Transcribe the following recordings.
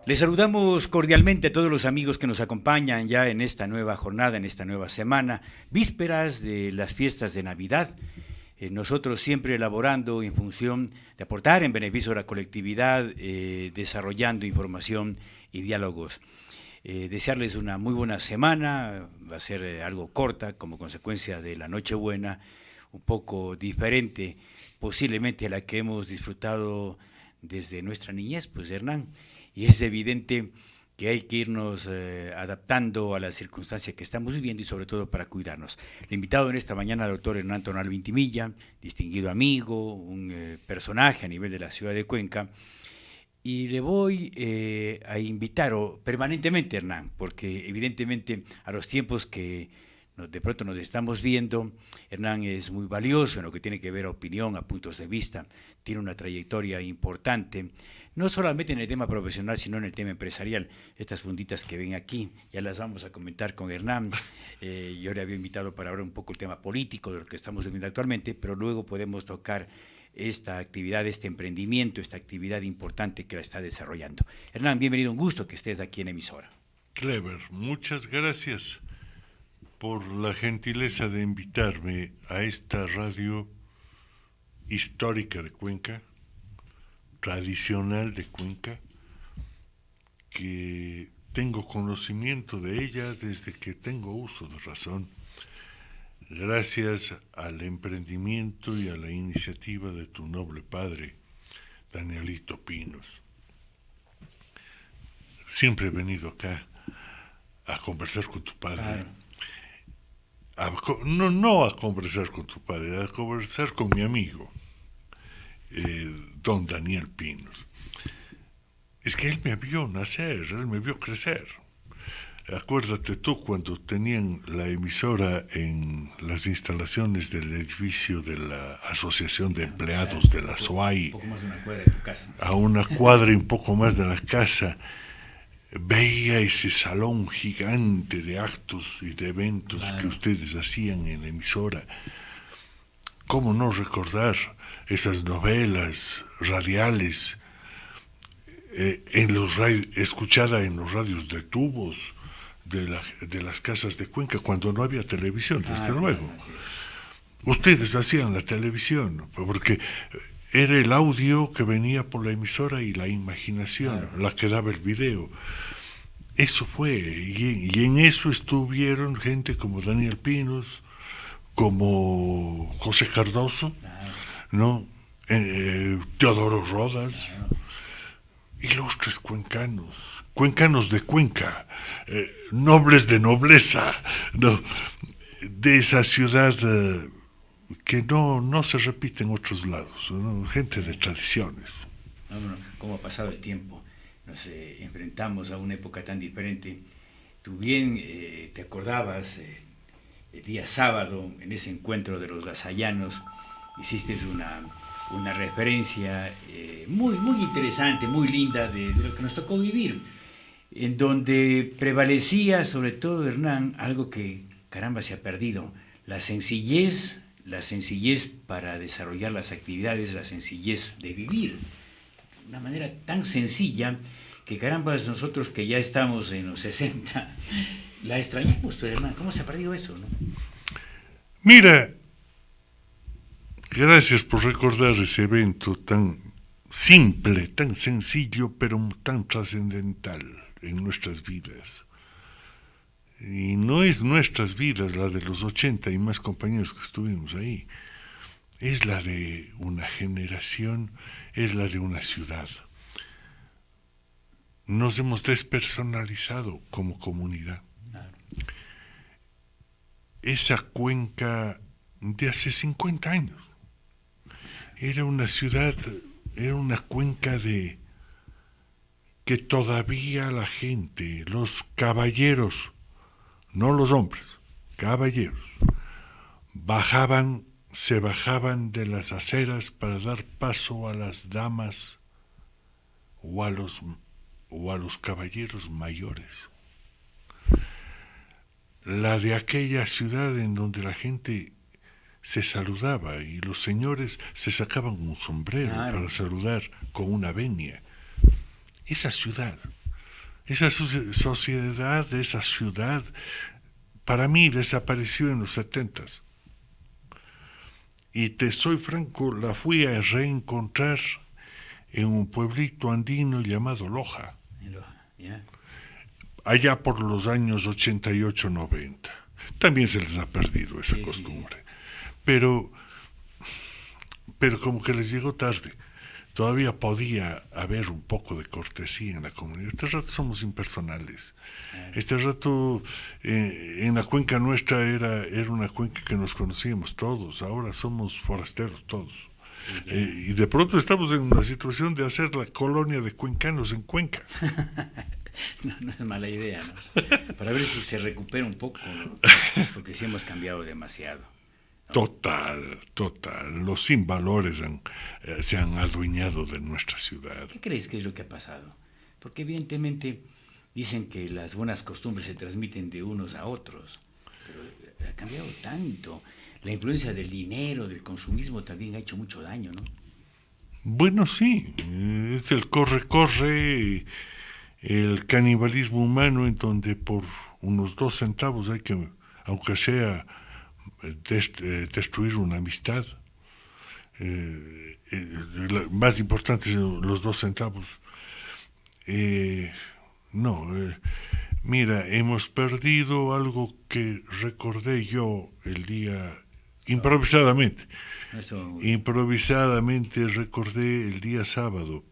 Les saludamos cordialmente a todos los amigos que nos acompañan ya en esta nueva jornada, en esta nueva semana, vísperas de las fiestas de Navidad. Nosotros siempre elaborando en función de aportar en beneficio de la colectividad, desarrollando información y diálogos. Desearles una muy buena semana, va a ser algo corta como consecuencia de la Nochebuena, un poco diferente posiblemente a la que hemos disfrutado desde nuestra niñez, pues Hernán, y es evidente que hay que irnos adaptando a las circunstancias que estamos viviendo y sobre todo para cuidarnos. El invitado en esta mañana, el doctor Hernán Tonal Vintimilla, distinguido amigo, un personaje a nivel de la ciudad de Cuenca, y le voy a invitar permanentemente, Hernán, porque evidentemente a los tiempos que de pronto nos estamos viendo, Hernán es muy valioso en lo que tiene que ver a opinión, a puntos de vista, tiene una trayectoria importante, no solamente en el tema profesional, sino en el tema empresarial. Estas funditas que ven aquí, ya las vamos a comentar con Hernán. Yo le había invitado para hablar un poco el tema político de lo que estamos viviendo actualmente, pero luego podemos tocar esta actividad, este emprendimiento, esta actividad importante que la está desarrollando. Hernán, bienvenido, un gusto que estés aquí en emisora. Clever, muchas gracias por la gentileza de invitarme a esta radio histórica de Cuenca, tradicional de Cuenca, que tengo conocimiento de ella desde que tengo uso de razón, gracias al emprendimiento y a la iniciativa de tu noble padre, Danielito Pinos. Siempre he venido acá a conversar con tu padre. No a conversar con tu padre, a conversar con mi amigo, don Daniel Pinos. Es que él me vio nacer, él me vio crecer. Acuérdate tú cuando tenían la emisora en las instalaciones del edificio de la Asociación de Empleados de la SOAI, un poco más de una cuadra de tu casa. A una cuadra y un poco más de la casa, veía ese salón gigante de actos y de eventos que ustedes hacían en la emisora. ¿Cómo no recordar esas novelas radiales escuchada en los radios de tubos de las casas de Cuenca cuando no había televisión, desde luego? Ustedes hacían la televisión, porque era el audio que venía por la emisora y la imaginación, la que daba el video. Eso fue, y en eso estuvieron gente como Daniel Pinos, como José Cardoso, ¿no? Teodoro Rodas, y los tres cuencanos de Cuenca, nobles de nobleza, ¿no? De esa ciudad que no se repite en otros lados, ¿no? Gente de tradiciones. Bueno, cómo ha pasado el tiempo, nos enfrentamos a una época tan diferente. Tú bien te acordabas, el día sábado, en ese encuentro de los lasallanos, hiciste una referencia muy, muy interesante, muy linda de lo que nos tocó vivir, en donde prevalecía sobre todo, Hernán, algo que caramba se ha perdido, la sencillez para desarrollar las actividades, la sencillez de vivir, de una manera tan sencilla que caramba nosotros que ya estamos en los 60, la extrañamos, pero Hernán, ¿cómo se ha perdido eso, no? Mira, gracias por recordar ese evento tan simple, tan sencillo, pero tan trascendental en nuestras vidas. Y no es nuestras vidas, la de los 80 y más compañeros que estuvimos ahí. Es la de una generación, es la de una ciudad. Nos hemos despersonalizado como comunidad. Esa Cuenca de hace 50 años era una ciudad, era una Cuenca de que todavía la gente, los caballeros, no los hombres, caballeros, se bajaban de las aceras para dar paso a las damas o a los caballeros mayores. La de aquella ciudad en donde la gente se saludaba y los señores se sacaban un sombrero para saludar con una venia. Esa ciudad Esa sociedad, esa ciudad, para mí desapareció en los 70s. Y te soy franco, la fui a reencontrar en un pueblito andino llamado Loja, ¿Ya? allá por los años 88-90. También se les ha perdido esa Sí, costumbre. sí. Pero, pero como que les llegó tarde. Todavía podía haber un poco de cortesía en la comunidad. Este rato somos impersonales. Este rato en la cuenca nuestra era una cuenca que nos conocíamos todos. Ahora somos forasteros todos. Y de pronto estamos en una situación de hacer la colonia de cuencanos en Cuenca. No es mala idea, ¿no? Para ver si se recupera un poco, ¿no? Porque sí hemos cambiado demasiado, ¿no? Total. Los sin valores se han adueñado de nuestra ciudad. ¿Qué crees que es lo que ha pasado? Porque evidentemente dicen que las buenas costumbres se transmiten de unos a otros, pero ha cambiado tanto. La influencia del dinero, del consumismo también ha hecho mucho daño, ¿no? Bueno, sí, es el corre, el canibalismo humano en donde por unos 2 centavos hay que, aunque sea, destruir una amistad. Más importantes los 2 centavos. No, mira, hemos perdido algo que recordé yo el día, improvisadamente. Eso, Improvisadamente recordé el día sábado.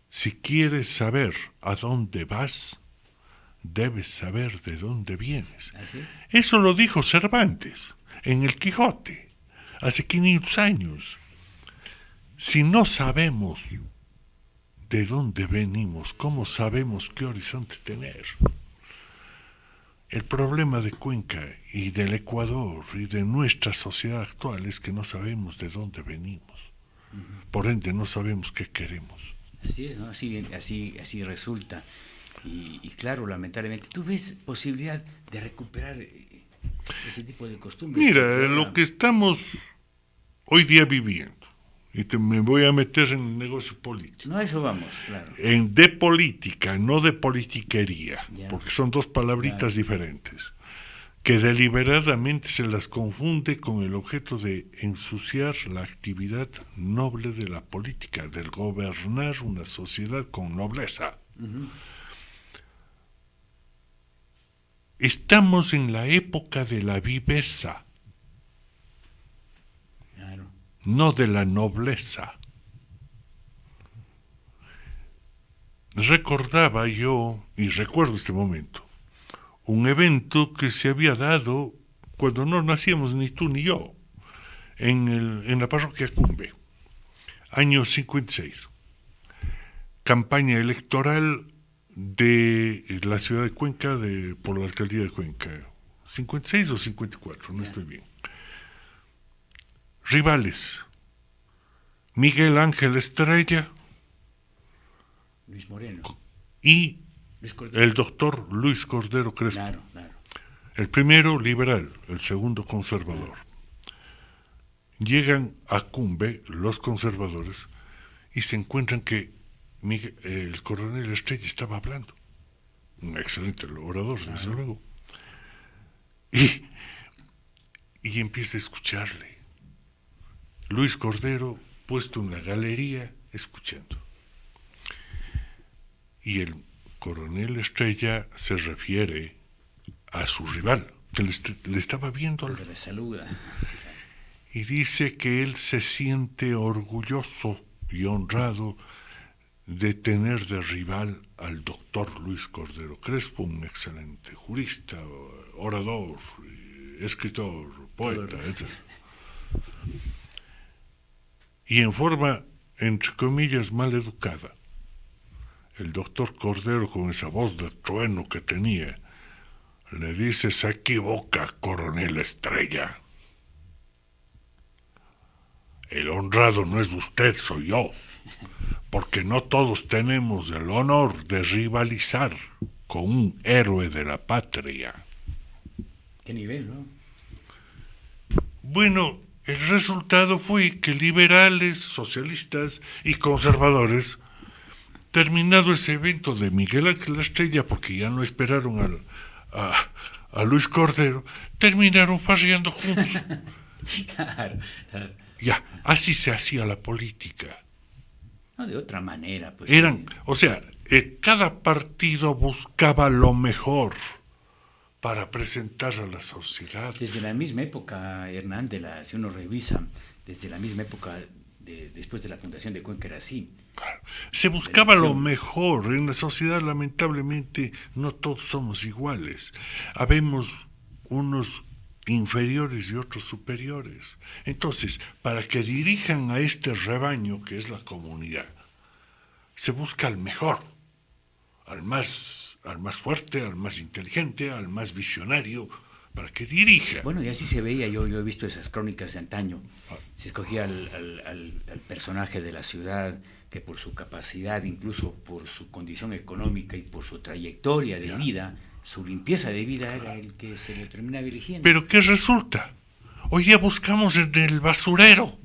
Si quieres saber a dónde vas, debes saber de dónde vienes. ¿así? Eso lo dijo Cervantes en el Quijote, hace 500 años. Si no sabemos de dónde venimos, ¿cómo sabemos qué horizonte tener? El problema de Cuenca y del Ecuador y de nuestra sociedad actual es que no sabemos de dónde venimos. Por ende, no sabemos qué queremos. Así es, ¿no? Así resulta. Y claro, lamentablemente, ¿tú ves posibilidad de recuperar ese tipo de costumbres? Mira, Porque ahora- lo que estamos hoy día viviendo, y me voy a meter en el negocio político, No, a eso vamos, claro. de política, no de politiquería, Ya. porque son dos palabritas Claro. diferentes, que deliberadamente se las confunde con el objeto de ensuciar la actividad noble de la política, del gobernar una sociedad con nobleza. Estamos en la época de la viveza, Claro. no de la nobleza. Recordaba yo, y recuerdo este momento, un evento que se había dado cuando no nacíamos ni tú ni yo, en la parroquia Cumbe, año 56. Campaña electoral de la ciudad de Cuenca por la alcaldía de Cuenca. 56 o 54, no estoy bien. Rivales: Miguel Ángel Estrella Luis Moreno. y Luis Cordero. el doctor Luis Cordero Crespo. Claro, claro. El primero liberal, el segundo conservador. Llegan a Cumbe los conservadores y se encuentran que el coronel Estrella estaba hablando. Un excelente orador, desde luego. Y empieza a escucharle. Luis Cordero puesto en la galería escuchando. Y el coronel Estrella se refiere a su rival, que le estaba viendo Porque le saluda. y dice que él se siente orgulloso y honrado de tener de rival al doctor Luis Cordero Crespo, un excelente jurista, orador, escritor, poeta, etc. Y en forma, entre comillas, mal educada, el doctor Cordero, con esa voz de trueno que tenía, le dice: se equivoca, coronel Estrella. El honrado no es usted, soy yo, porque no todos tenemos el honor de rivalizar con un héroe de la patria. ¿Qué nivel, no? Bueno, el resultado fue que liberales, socialistas y conservadores terminado ese evento de Miguel Ángel Estrella, porque ya no esperaron a Luis Cordero, terminaron farreando juntos. Claro, claro. Ya, así se hacía la política. No, de otra manera, pues. O sea, cada partido buscaba lo mejor para presentar a la sociedad. Desde la misma época, Hernán, si uno revisa, desde la misma época, después de la fundación de Cuenca era así. Claro. Se buscaba lo mejor. En la sociedad, lamentablemente, no todos somos iguales. Habemos unos inferiores y otros superiores. Entonces, para que dirijan a este rebaño, que es la comunidad, se busca al mejor, al más fuerte, al más inteligente, al más visionario, para que dirija. Bueno, y así se veía, yo he visto esas crónicas de antaño. Se escogía al personaje de la ciudad que por su capacidad, incluso por su condición económica y por su trayectoria de vida, su limpieza de vida, era el que se le terminaba eligiendo. Pero ¿qué resulta? Hoy ya buscamos en el basurero.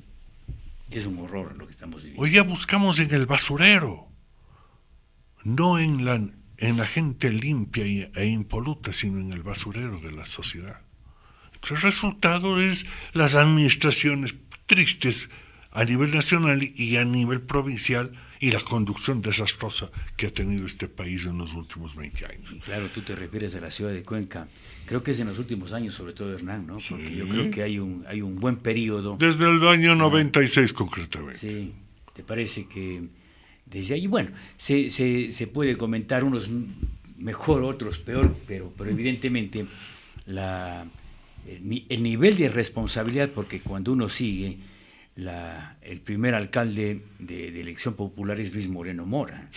Es un horror lo que estamos viviendo. Hoy ya buscamos en el basurero, no en la gente limpia e impoluta, sino en el basurero de la sociedad. Entonces, el resultado es las administraciones tristes a nivel nacional y a nivel provincial, y la conducción desastrosa que ha tenido este país en los últimos 20 años. Y claro, tú te refieres a la ciudad de Cuenca. Creo que es en los últimos años, sobre todo, Hernán, ¿no? Porque yo creo que hay un buen periodo. Desde el año 96, concretamente. Sí, ¿te parece que desde allí, bueno, se puede comentar unos mejor, otros peor, pero evidentemente el nivel de responsabilidad, porque cuando uno sigue, el primer alcalde de elección popular es Luis Moreno Mora,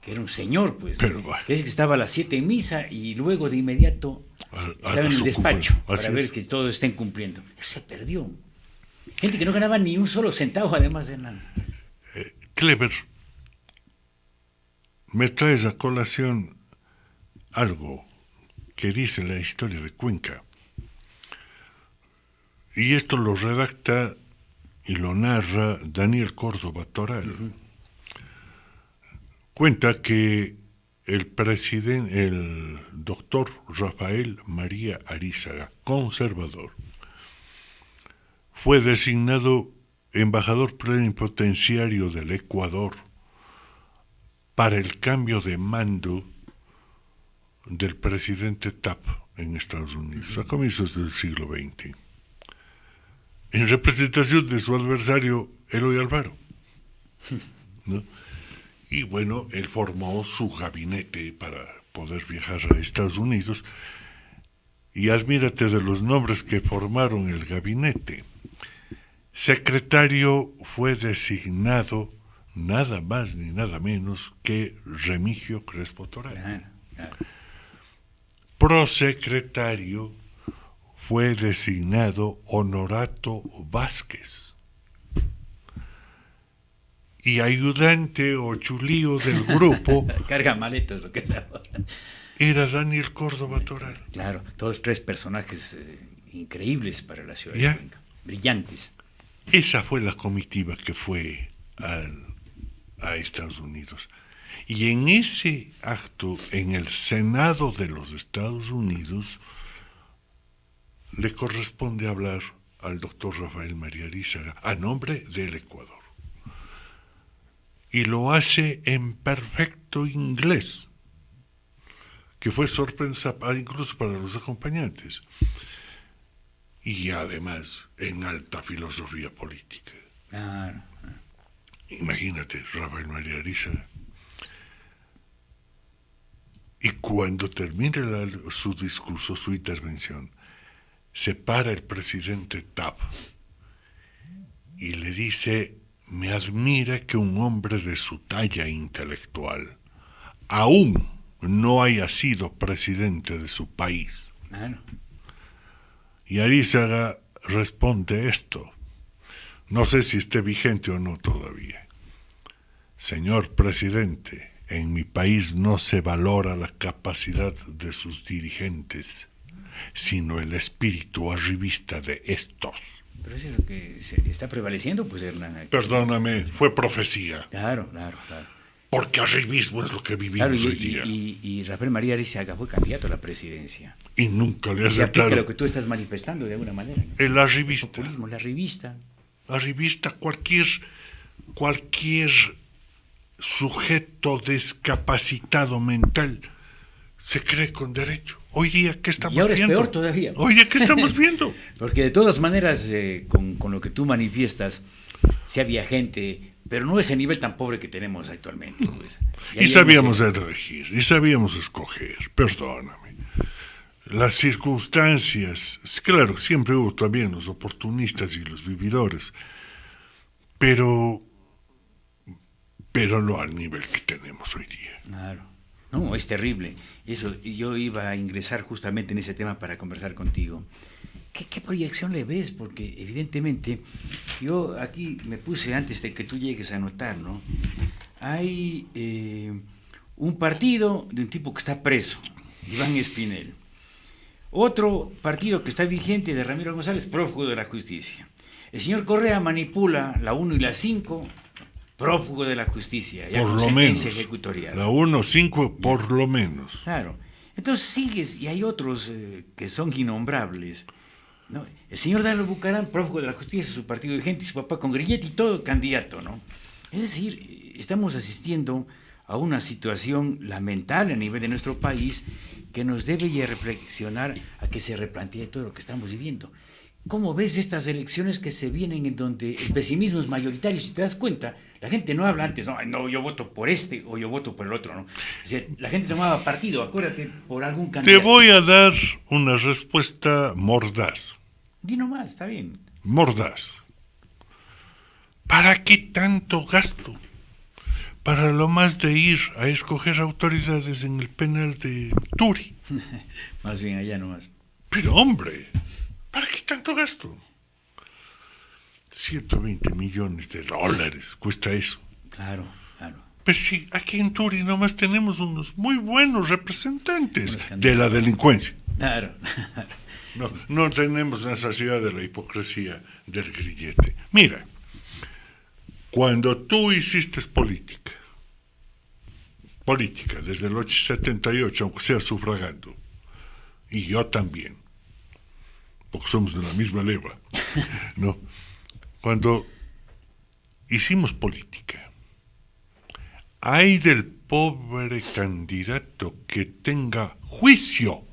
que era un señor, pues, pero, bueno, que estaba a las 7 en misa y luego de inmediato estaba en el despacho para ver que todos estén cumpliendo. Se perdió. Gente que no ganaba ni un solo centavo, además de nada. Clever, me traes a colación algo que dice la historia de Cuenca. Y esto lo redacta y lo narra Daniel Córdoba Toral. Uh-huh. Cuenta que el doctor Rafael María Arízaga, conservador, fue designado embajador plenipotenciario del Ecuador para el cambio de mando del presidente Taft en Estados Unidos, a comienzos del siglo XX, en representación de su adversario Eloy Alfaro, ¿no? Y bueno, él formó su gabinete para poder viajar a Estados Unidos, y admírate de los nombres que formaron el gabinete. Secretario fue designado nada más ni nada menos que Remigio Crespo Toral. Prosecretario fue designado Honorato Vázquez. Y ayudante o chulío del grupo carga maletas, lo que sea, era Daniel Córdoba Toral. Claro, todos tres personajes increíbles para la ciudad de Cuenca, brillantes. Esa fue la comitiva que fue a Estados Unidos. Y en ese acto, en el Senado de los Estados Unidos, le corresponde hablar al doctor Rafael María Arízaga a nombre del Ecuador. Y lo hace en perfecto inglés, que fue sorpresa incluso para los acompañantes. Y además en alta filosofía política. Imagínate, Rafael María Arízaga. Y cuando termine su discurso, su intervención, se para el presidente Taft y le dice: me admira que un hombre de su talla intelectual aún no haya sido presidente de su país. Y Arízaga responde esto. No sé si esté vigente o no todavía. Señor presidente, en mi país no se valora la capacidad de sus dirigentes, sino el espíritu arribista de estos. Pero eso es lo que está prevaleciendo, pues, Hernán. Perdóname, fue profecía. Claro. porque arribismo es lo que Claro, vivimos hoy día. y Rafael María Arizaga fue candidato a la presidencia. Y nunca le Y se aplica aceptaron. lo que tú estás manifestando de alguna manera, ¿no? El arribista. El populismo, la revista. Arribista, cualquier sujeto discapacitado mental se cree con derecho. Hoy día, ¿qué estamos Y ahora viendo? es peor todavía. Hoy día, ¿qué estamos viendo? Porque de todas maneras, con lo que tú manifiestas, sí había gente, pero no ese nivel tan pobre que tenemos actualmente. Pues. Y sabíamos elegir, y sabíamos escoger, perdóname. Las circunstancias, claro, siempre hubo también los oportunistas y los vividores, pero no al nivel que tenemos hoy día. Claro. No, es terrible. Eso, yo iba a ingresar justamente en ese tema para conversar contigo. ¿Qué proyección le ves? Porque evidentemente, yo aquí me puse antes de que tú llegues a notar, ¿no? Hay un partido de un tipo que está preso, Iván Espinel. Otro partido que está vigente de Ramiro González, prófugo de la justicia. El señor Correa manipula la 1 y la 5, prófugo de la justicia, ya por con lo sentencia menos. ejecutorial. La 1-5 por lo menos. Claro. Entonces sigues, y hay otros que son innombrables, ¿no? El señor Darlo Bucarán, prófugo de la justicia, su partido de gente, su papá con grillete y todo candidato, ¿no? Es decir, estamos asistiendo a una situación lamentable a nivel de nuestro país que nos debe reflexionar a que se replantee todo lo que estamos viviendo. ¿Cómo ves estas elecciones que se vienen en donde el pesimismo es mayoritario? Si te das cuenta, la gente no habla antes, no, yo voto por este o yo voto por el otro, ¿no? Es decir, la gente tomaba partido, acuérdate, por algún candidato. Te voy a dar una respuesta mordaz. Di nomás, está bien. Mordaz. ¿Para qué tanto gasto? Para lo más de ir a escoger autoridades en el penal de Turi. Más bien allá nomás. Pero hombre, ¿para qué tanto gasto? 120 millones de dólares cuesta eso. Claro, claro. Pero sí, aquí en Turi nomás tenemos unos muy buenos representantes de la delincuencia. Claro. No tenemos necesidad de la hipocresía del grillete. Mira, cuando tú hiciste política desde el 78, aunque sea sufragando, y yo también, porque somos de la misma leva, ¿no? Cuando hicimos política, hay del pobre candidato que tenga juicio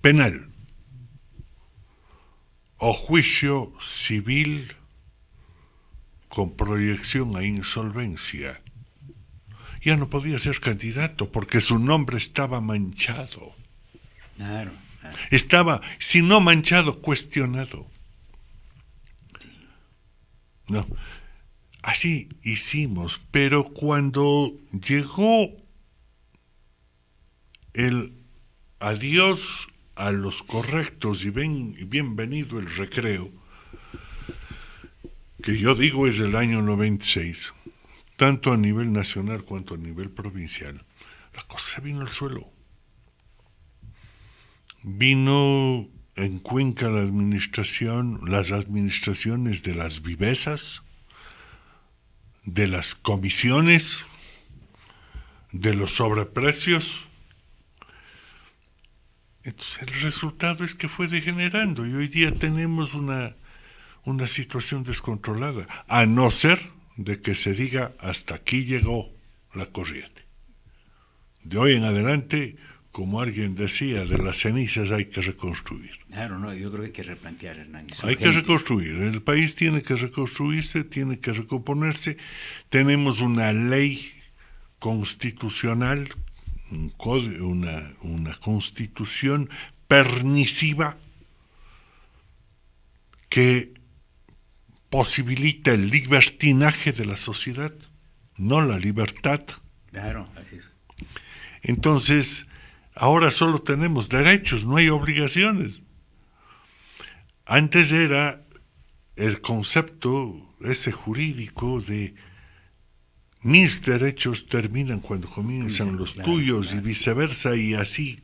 penal o juicio civil con proyección a insolvencia. Ya no podía ser candidato porque su nombre estaba manchado. Claro, claro. Estaba, si no manchado, cuestionado. No, así hicimos, pero cuando llegó el adiós a los correctos y bienvenido el recreo, que yo digo es el año 96, tanto a nivel nacional cuanto a nivel provincial, la cosa vino al suelo. Vino en Cuenca las administraciones de las vivezas, de las comisiones, de los sobreprecios. Entonces el resultado es que fue degenerando y hoy día tenemos una situación descontrolada, a no ser de que se diga hasta aquí llegó la corriente. De hoy en adelante, como alguien decía, de las cenizas hay que reconstruir. Claro, no, yo creo que hay que replantear, Hernán. Hay que reconstruir, el país tiene que reconstruirse, tiene que recomponerse. Tenemos una ley constitucional, una constitución permisiva que posibilita el libertinaje de la sociedad, no la libertad. Claro, así es. Entonces, ahora solo tenemos derechos, no hay obligaciones. Antes era el concepto ese jurídico de mis derechos terminan cuando comienzan los tuyos y viceversa, y así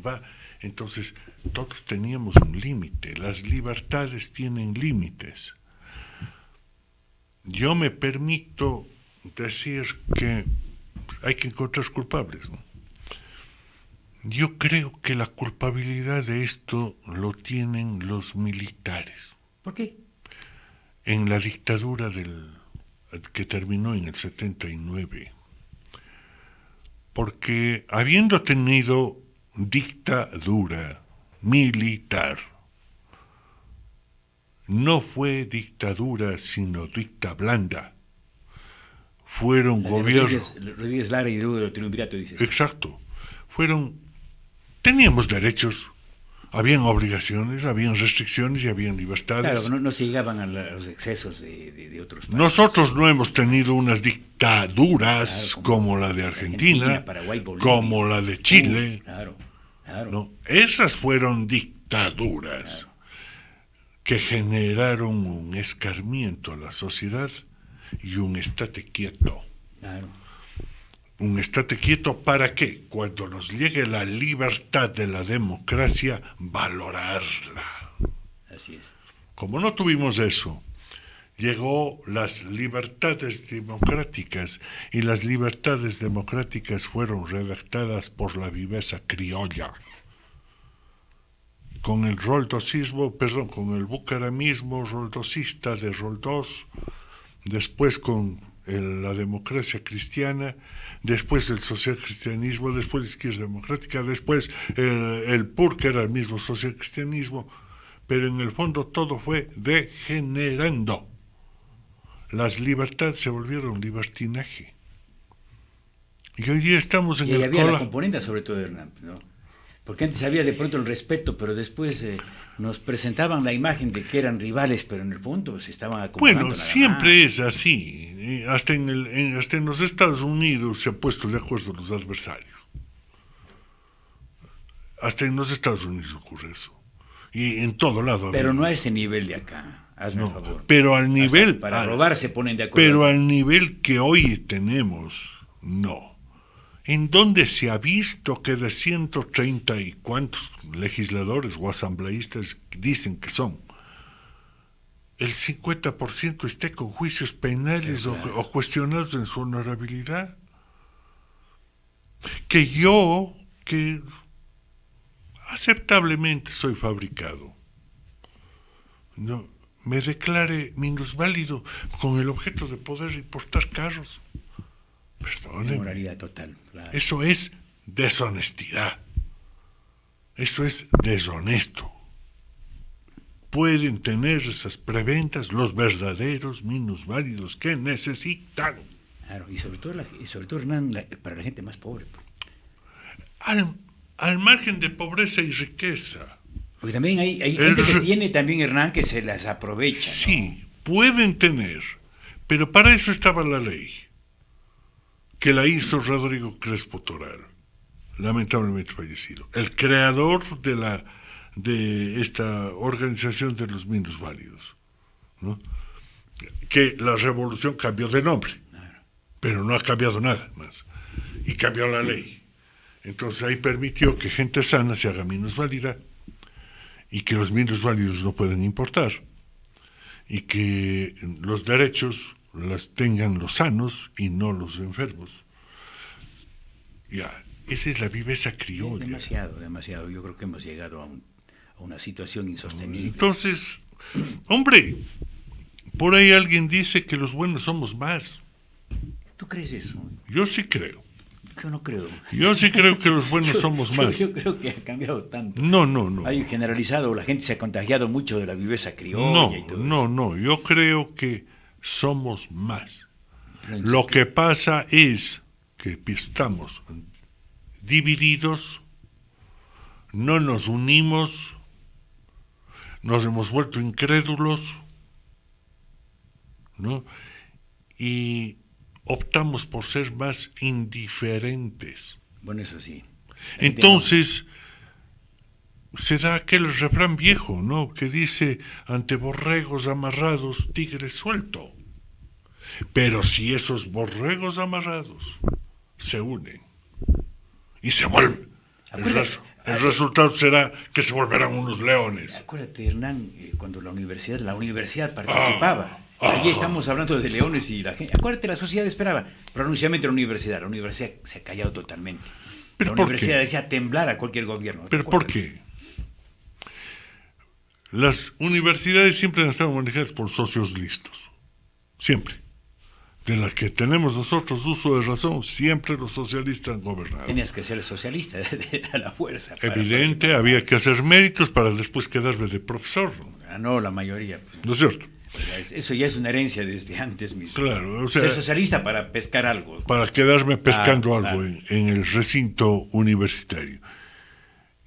va. Entonces, todos teníamos un límite, las libertades tienen límites. Yo me permito decir que hay que encontrar culpables, ¿no? Yo creo que la culpabilidad de esto lo tienen los militares. ¿Por qué? En la dictadura que terminó en el 79. Porque habiendo tenido dictadura militar, no fue dictadura sino dicta blanda. Fueron gobiernos. Rodríguez Lara y luego del triunvirato, dices. Exacto. Teníamos derechos, habían obligaciones, habían restricciones y habían libertades. Claro, no se llegaban a los excesos de otros países. Nosotros no hemos tenido unas dictaduras, claro, como la de Argentina, Paraguay, Bolivia, como la de Chile. Claro. No, esas fueron dictaduras, claro, que generaron un escarmiento a la sociedad y un estate quieto. Claro. Un estate quieto, ¿para qué? Cuando nos llegue la libertad de la democracia, valorarla. Así es. Como no tuvimos eso, llegó las libertades democráticas, y las libertades democráticas fueron redactadas por la viveza criolla. Con el roldosismo, con el bucaramismo roldosista de Roldós, después con la democracia cristiana, después el socialcristianismo, después la izquierda democrática, después el PUR, que era el mismo socialcristianismo, pero en el fondo todo fue degenerando. Las libertades se volvieron libertinaje. Y hoy día estamos en y el había la componente sobre todo de Hernán, ¿no? Porque antes había de pronto el respeto, pero después nos presentaban la imagen de que eran rivales, pero en el fondo se estaban acomodando. Bueno, siempre es así. Hasta en los Estados Unidos se han puesto de acuerdo los adversarios. Hasta en los Estados Unidos ocurre eso. Y en todo lado. Pero no a ese nivel de acá. Hazme el favor. Pero al nivel. Para robar se ponen de acuerdo. Pero al nivel que hoy tenemos, no. ¿En dónde se ha visto que de 130 y cuantos legisladores o asambleístas dicen que son, el 50% esté con juicios penales o cuestionados en su honorabilidad? Que aceptablemente soy fabricado, no me declare minusválido con el objeto de poder importar carros. Perdóneme. Moralidad total. Claro. Eso es deshonestidad. Eso es deshonesto. Pueden tener esas preventas los verdaderos minusválidos que necesitan. Claro, y sobre todo Hernán, para la gente más pobre. Al margen de pobreza y riqueza. Porque también hay gente que tiene también, Hernán, que se las aprovecha. Sí, ¿no? Pueden tener, pero para eso estaba la ley, que la hizo Rodrigo Crespo Toral, lamentablemente fallecido, el creador de esta organización de los minusválidos, ¿no? Que la revolución cambió de nombre, pero no ha cambiado nada más, y cambió la ley. Entonces ahí permitió que gente sana se haga minusválida, y que los minusválidos no pueden importar, y que los derechos las tengan los sanos y no los enfermos. Ya, esa es la viveza criolla. Demasiado. Yo creo que hemos llegado a una situación insostenible. Entonces, hombre, por ahí alguien dice que los buenos somos más. ¿Tú crees eso? Yo sí creo. Yo no creo. Yo sí creo que los buenos somos más. Yo creo que ha cambiado tanto. No. Hay generalizado, la gente se ha contagiado mucho de la viveza criolla y todo eso. No. Yo creo que somos más. Lo que pasa es que estamos divididos, no nos unimos, nos hemos vuelto incrédulos, ¿no? Y optamos por ser más indiferentes. Bueno, eso sí. Entonces, se da aquel refrán viejo, ¿no? Que dice, ante borregos amarrados, tigre suelto. Pero si esos borregos amarrados se unen y se vuelven, el resultado será que se volverán unos leones. Acuérdate, Hernán, cuando la universidad participaba Allí estamos hablando de leones y la gente. Acuérdate, la sociedad esperaba pronunciamiento de la universidad. La universidad se ha callado totalmente. ¿Pero la por universidad qué? decía temblar a cualquier gobierno. ¿Pero por qué? Las universidades siempre han estado manejadas por socios listos. Siempre. De la que tenemos nosotros uso de razón, siempre los socialistas han gobernado. Tenías que ser socialista a la fuerza. Evidente, había que hacer méritos para después quedarme de profesor. No, la mayoría. ¿No es cierto? Eso ya es una herencia desde antes mismo. Claro, o sea, ser socialista para pescar algo. para quedarme pescando algo claro. en el recinto universitario.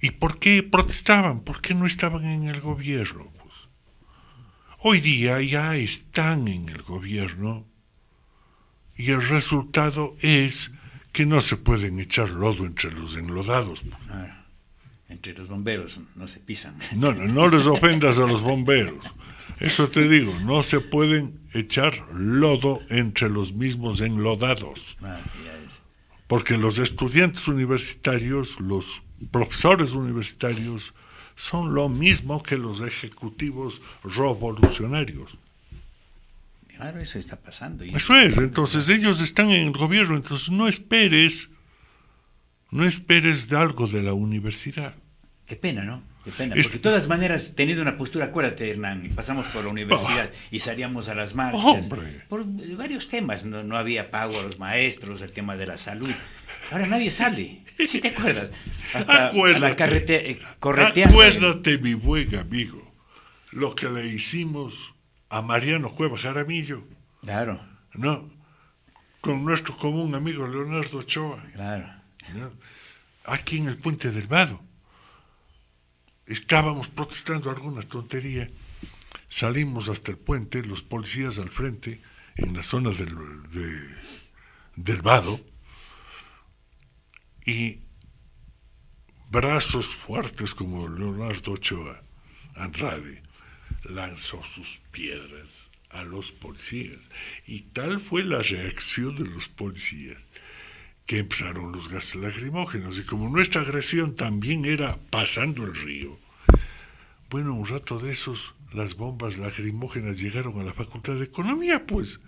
¿Y por qué protestaban? ¿Por qué no estaban en el gobierno? Pues, hoy día ya están en el gobierno y el resultado es que no se pueden echar lodo entre los enlodados. Entre los bomberos no se pisan. No les ofendas a los bomberos. Eso te digo, no se pueden echar lodo entre los mismos enlodados. Porque los estudiantes universitarios, los profesores universitarios, son lo mismo que los ejecutivos revolucionarios. Claro, eso está pasando. Eso es, entonces ellos están en el gobierno, entonces no esperes de algo de la universidad. Qué pena, ¿no? Qué pena, porque de todas maneras, teniendo una postura, acuérdate, Hernán, pasamos por la universidad y salíamos a las marchas por varios temas. No había pago a los maestros, el tema de la salud. Ahora nadie sale, ¿sí te acuerdas? Hasta Acuérdate, a la correteando. Acuérdate, mi buen amigo, lo que le hicimos a Mariano Cueva Jaramillo. Claro. ¿No? Con nuestro común amigo Leonardo Ochoa. Claro. ¿No? Aquí en el Puente del Vado. Estábamos protestando alguna tontería. Salimos hasta el puente, los policías al frente, en la zona del Vado, y brazos fuertes como Leonardo Ochoa Andrade lanzó sus piedras a los policías. Y tal fue la reacción de los policías que empezaron los gases lacrimógenos. Y como nuestra agresión también era pasando el río, bueno, un rato de esos, las bombas lacrimógenas llegaron a la Facultad de Economía, pues.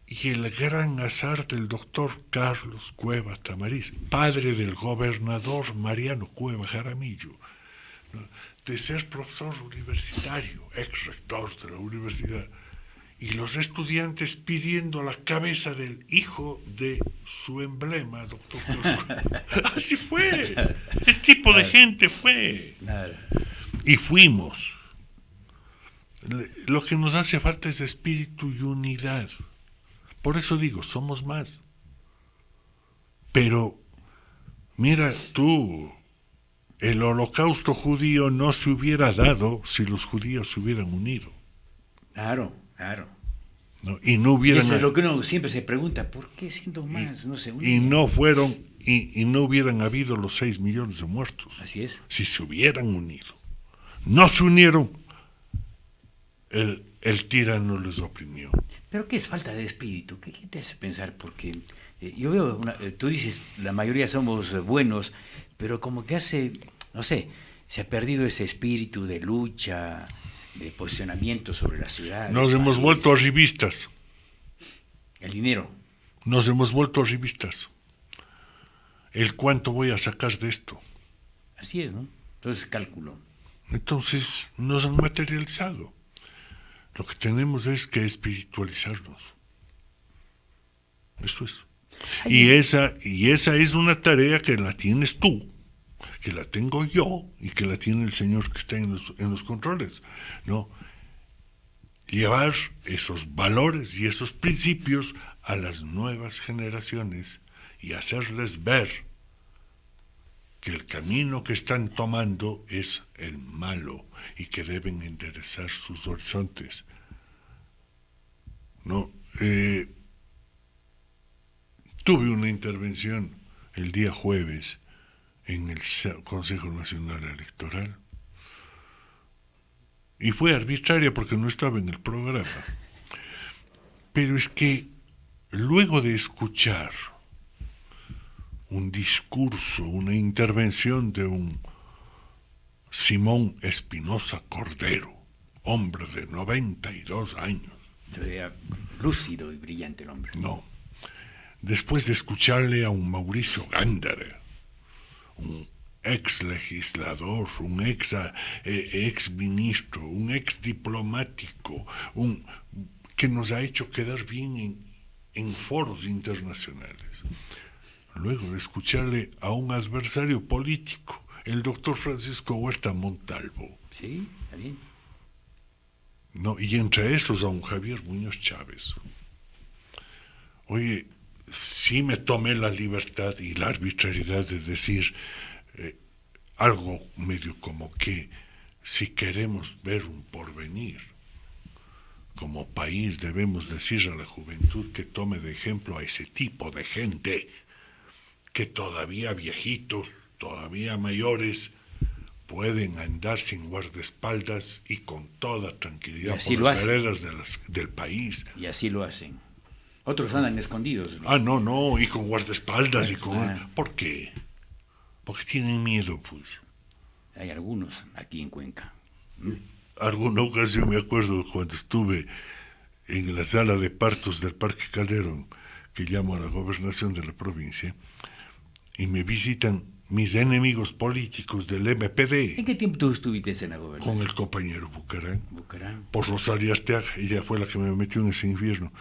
Y el gran azar del doctor Carlos Cueva Tamariz, padre del gobernador Mariano Cueva Jaramillo, ¿no?, de ser profesor universitario, ex rector de la universidad, y los estudiantes pidiendo la cabeza del hijo de su emblema, doctor Cueva. Así fue. Este tipo de gente fue. Y fuimos. Lo que nos hace falta es espíritu y unidad. Por eso digo, somos más. Pero, mira tú, el holocausto judío no se hubiera dado si los judíos se hubieran unido. Claro, claro. ¿No? Y no hubieran... Eso es lo que uno siempre se pregunta, ¿por qué siendo más no se unen? Y no hubieran habido los 6 millones de muertos. Así es. Si se hubieran unido. No se unieron. El tirano les oprimió. ¿Pero qué es falta de espíritu? ¿Qué te hace pensar? Porque yo veo, tú dices, la mayoría somos buenos, pero como que no sé, se ha perdido ese espíritu de lucha, de posicionamiento sobre la ciudad. Nos hemos vuelto arribistas. El dinero. Nos hemos vuelto arribistas. El cuánto voy a sacar de esto. Así es, ¿no? Entonces cálculo. Entonces nos han materializado. Lo que tenemos es que espiritualizarnos. Eso es. Y esa es una tarea que la tienes tú, que la tengo yo y que la tiene el señor que está en los controles, ¿no? Llevar esos valores y esos principios a las nuevas generaciones y hacerles ver que el camino que están tomando es el malo y que deben enderezar sus horizontes. No, tuve una intervención el día jueves en el Consejo Nacional Electoral y fue arbitraria porque no estaba en el programa. Pero es que luego de escuchar un discurso, una intervención de un Simón Espinosa Cordero, hombre de 92 años. Todavía lúcido y brillante el hombre. No. Después de escucharle a un Mauricio Gándara, un ex legislador, un ex ministro, un ex diplomático, que nos ha hecho quedar bien en foros internacionales. Luego de escucharle a un adversario político, el doctor Francisco Huerta Montalvo. Sí, está bien. No, y entre esos a un Javier Muñoz Chávez. Oye, sí me tomé la libertad y la arbitrariedad de decir algo medio como que si queremos ver un porvenir, como país debemos decir a la juventud que tome de ejemplo a ese tipo de gente, que todavía viejitos, todavía mayores, pueden andar sin guardaespaldas y con toda tranquilidad por las veredas del país. Y así lo hacen. Otros andan escondidos. No, y con guardaespaldas y con... ¿Por qué? Porque tienen miedo, pues. Hay algunos aquí en Cuenca. Alguna ocasión me acuerdo cuando estuve en la sala de partos del Parque Calderón, que llamo a la gobernación de la provincia, y me visitan mis enemigos políticos del MPD. ¿En qué tiempo tú estuviste en la gobernación? Con el compañero Bucarán. Bucarán. Por Rosario Arteaga, ella fue la que me metió en ese infierno.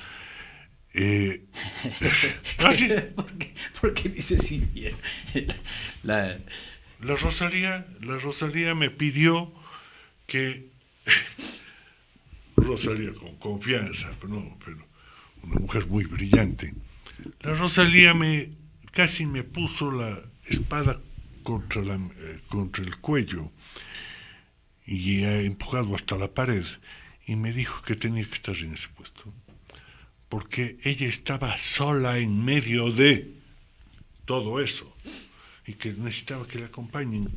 ¿Sí? ¿Por qué dices infierno? La Rosalía me pidió que... Rosalía con confianza, pero una mujer muy brillante. La Rosalía casi me puso la espada contra el cuello y ha empujado hasta la pared y me dijo que tenía que estar en ese puesto porque ella estaba sola en medio de todo eso y que necesitaba que le acompañen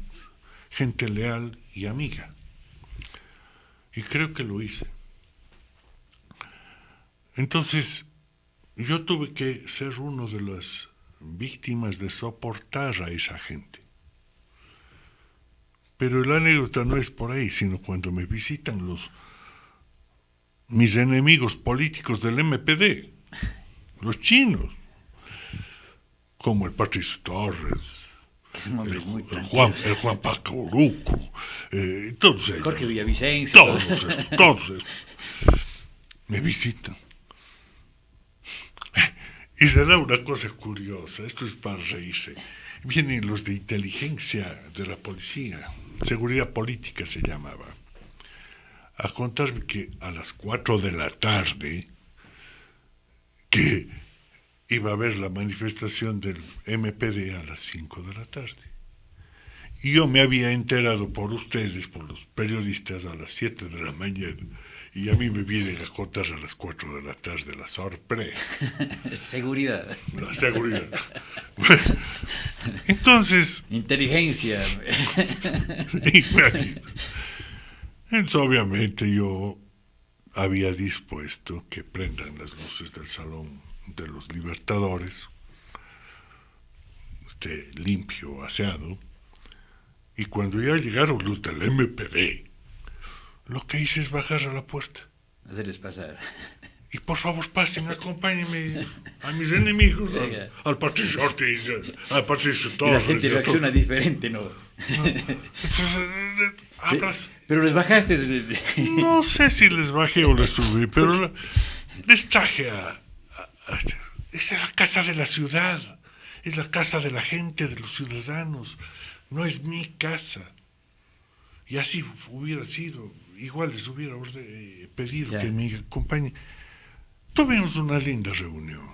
gente leal y amiga, y creo que lo hice. Entonces yo tuve que ser uno de las víctimas de soportar a esa gente. Pero la anécdota no es por ahí, sino cuando me visitan mis enemigos políticos del MPD, los chinos, como el Patricio Torres, el Juan Pacaruco, todos ellos. Jorge Villavicencio. Todos esos. Me visitan. Y se da una cosa curiosa, esto es para reírse. Vienen los de inteligencia de la policía, seguridad política se llamaba, a contarme que a las 4 de la tarde, que iba a haber la manifestación del MPD a las 5 de la tarde. Y yo me había enterado por ustedes, por los periodistas, a las 7 de la mañana. Y a mí me vienen a contar a las 4 de la tarde la sorpresa. Seguridad. La seguridad. Entonces... Inteligencia. Entonces, obviamente, yo había dispuesto que prendan las luces del Salón de los Libertadores, limpio, aseado, y cuando ya llegaron los del MPD, lo que hice es bajar a la puerta. Hacerles pasar. Y por favor pasen, acompáñenme a mis enemigos, al Patricio Ortiz, al Patricio Torres. Y la gente reacciona diferente, ¿no? Entonces, pero les bajaste. No sé si les bajé o les subí, pero les traje es la casa de la ciudad, es la casa de la gente, de los ciudadanos, no es mi casa. Y así hubiera sido, igual les hubiera pedido que me acompañen. Tuvimos una linda reunión,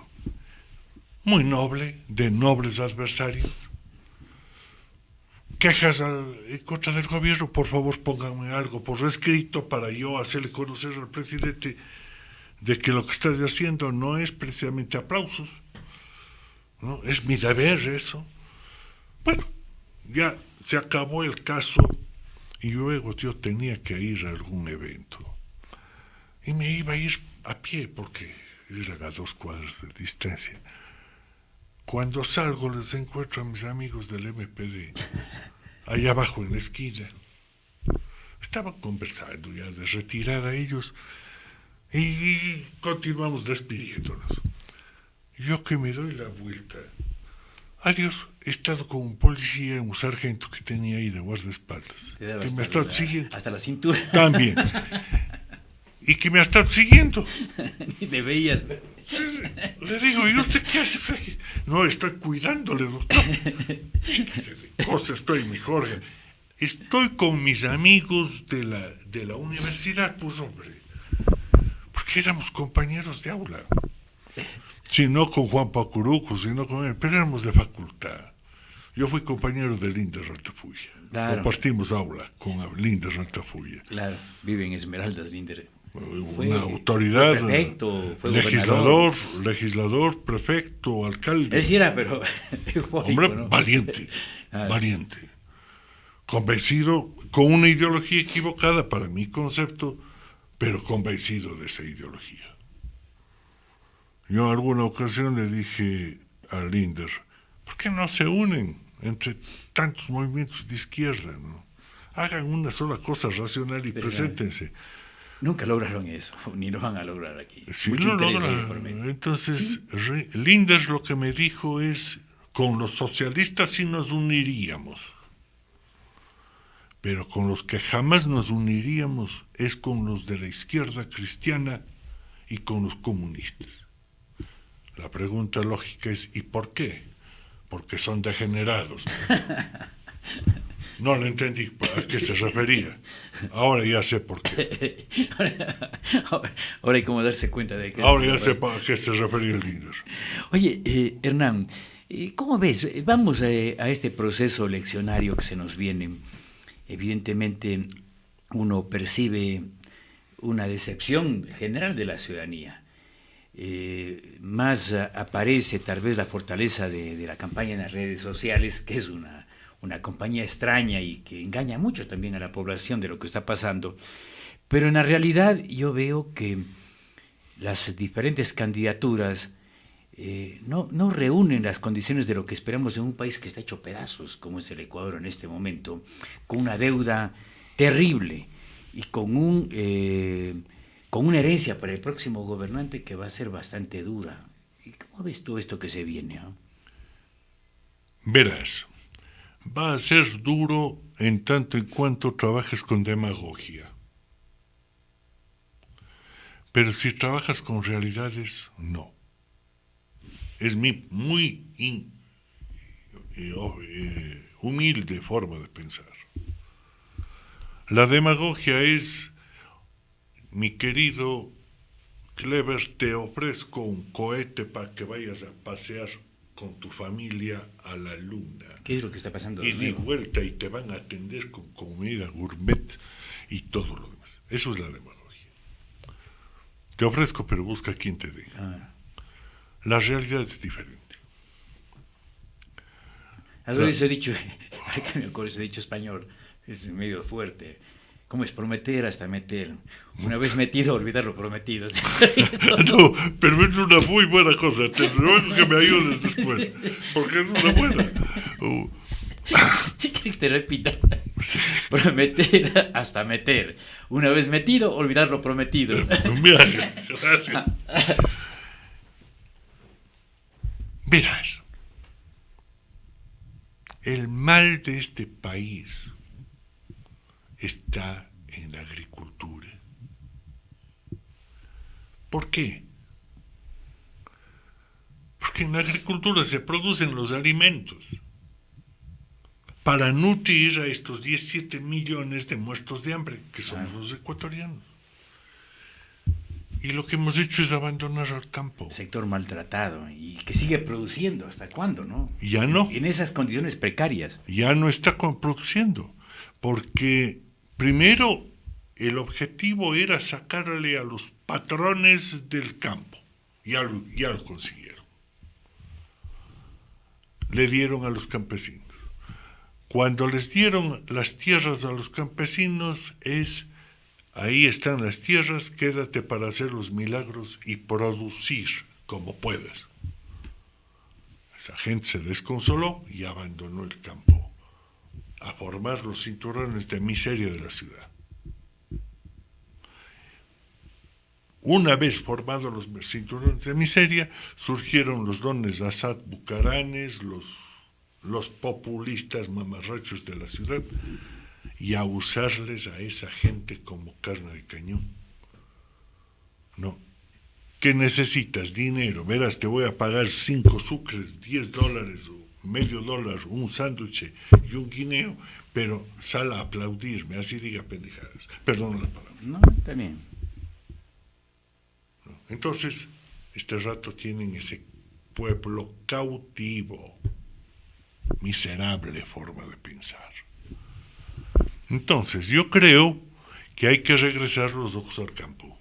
muy noble, de nobles adversarios. Quejas en contra del gobierno, por favor pónganme algo por escrito para yo hacerle conocer al presidente de que lo que está haciendo no es precisamente aplausos, ¿no? Es mi deber eso. Bueno, ya se acabó el caso y luego yo tenía que ir a algún evento. Y me iba a ir a pie porque era a 2 cuadras de distancia. Cuando salgo les encuentro a mis amigos del MPD, allá abajo en la esquina. estaban conversando ya de retirada ellos y continuamos despidiéndonos. Yo que me doy la vuelta, adiós, he estado con un policía, un sargento que tenía ahí de guardaespaldas, que me ha estado siguiendo. Hasta la cintura. También. Y que me ha estado siguiendo. Ni te veías. Le digo, ¿y usted qué hace aquí? No, estoy cuidándole, doctor. ¿Qué cosa estoy, mi Jorge? Estoy con mis amigos de la universidad, pues, hombre. Porque éramos compañeros de aula. Si no con Juan Pacuruco, sino con él, pero éramos de facultad. Yo fui compañero de Linder Altafulla. Claro. Compartimos aula con Linder Altafulla. Claro, vive en Esmeraldas, Linder. Una autoridad, fue prefecto, fue legislador, prefecto, alcalde. Él sí era, pero hombre, ¿no? valiente, valiente. Convencido, con una ideología equivocada para mi concepto, pero convencido de esa ideología. Yo en alguna ocasión le dije a Linder, ¿por qué no se unen entre tantos movimientos de izquierda, no? Hagan una sola cosa racional y preséntense. Nunca lograron eso, ni lo van a lograr aquí. Si lo logran, entonces ¿sí? Linder lo que me dijo es, con los socialistas sí nos uniríamos, pero con los que jamás nos uniríamos es con los de la izquierda cristiana y con los comunistas. La pregunta lógica es, ¿y por qué? Porque son degenerados. No lo entendí a qué se refería. Ahora ya sé por qué. Ahora hay como darse cuenta de que... Ahora ya sé a qué se refería el líder. Oye, Hernán, ¿cómo ves? Vamos a este proceso eleccionario que se nos viene. Evidentemente, uno percibe una decepción general de la ciudadanía. Más aparece tal vez la fortaleza de la campaña en las redes sociales, que es una compañía extraña y que engaña mucho también a la población de lo que está pasando. Pero en la realidad yo veo que las diferentes candidaturas no reúnen las condiciones de lo que esperamos en un país que está hecho pedazos, como es el Ecuador en este momento, con una deuda terrible y con una herencia para el próximo gobernante que va a ser bastante dura. ¿Y cómo ves tú esto que se viene? Verás, va a ser duro en tanto en cuanto trabajes con demagogia. Pero si trabajas con realidades, no. Es mi muy humilde forma de pensar. La demagogia es, mi querido Clever, te ofrezco un cohete para que vayas a pasear con tu familia a la luna. ¿Qué es lo que está pasando? Y de vuelta y te van a atender con comida gourmet y todo lo demás. Eso es la demagogia. Te ofrezco, pero busca quien te dé. La realidad es diferente. Ese dicho, ese dicho español es medio fuerte. ¿Cómo es? Prometer hasta meter. Una vez metido, olvidar lo prometido. No, pero es una muy buena cosa. Te ruego que me ayudes después, porque es una buena. ¿Quieres que te repita? Prometer hasta meter. Una vez metido, olvidar lo prometido. Mira, gracias. Verás, el mal de este país está en la agricultura. ¿Por qué? Porque en la agricultura se producen los alimentos para nutrir a estos 17 millones de muertos de hambre, que somos los ecuatorianos. Y lo que hemos hecho es abandonar al campo. Sector maltratado y que sigue produciendo. ¿Hasta cuándo, no? Ya no. En esas condiciones precarias. Ya no está produciendo, porque primero el objetivo era sacarle a los patrones del campo. Ya lo consiguieron. Le dieron a los campesinos. Cuando les dieron las tierras a los campesinos ahí están las tierras, quédate para hacer los milagros y producir como puedas. Esa gente se desconsoló y abandonó el campo a formar los cinturones de miseria de la ciudad. Una vez formados los cinturones de miseria, surgieron los dones Asad Bucaranes, los populistas mamarrachos de la ciudad, y a usarles a esa gente como carne de cañón. No. ¿Qué necesitas? Dinero. Verás, te voy a pagar 5 sucres, $10 o medio dólar, un sándwich y un guineo, pero sal a aplaudirme, así diga pendejadas. Perdón la palabra. No, también. ¿No? Entonces, este rato tienen ese pueblo cautivo, miserable forma de pensar. Entonces, yo creo que hay que regresar los ojos al campo,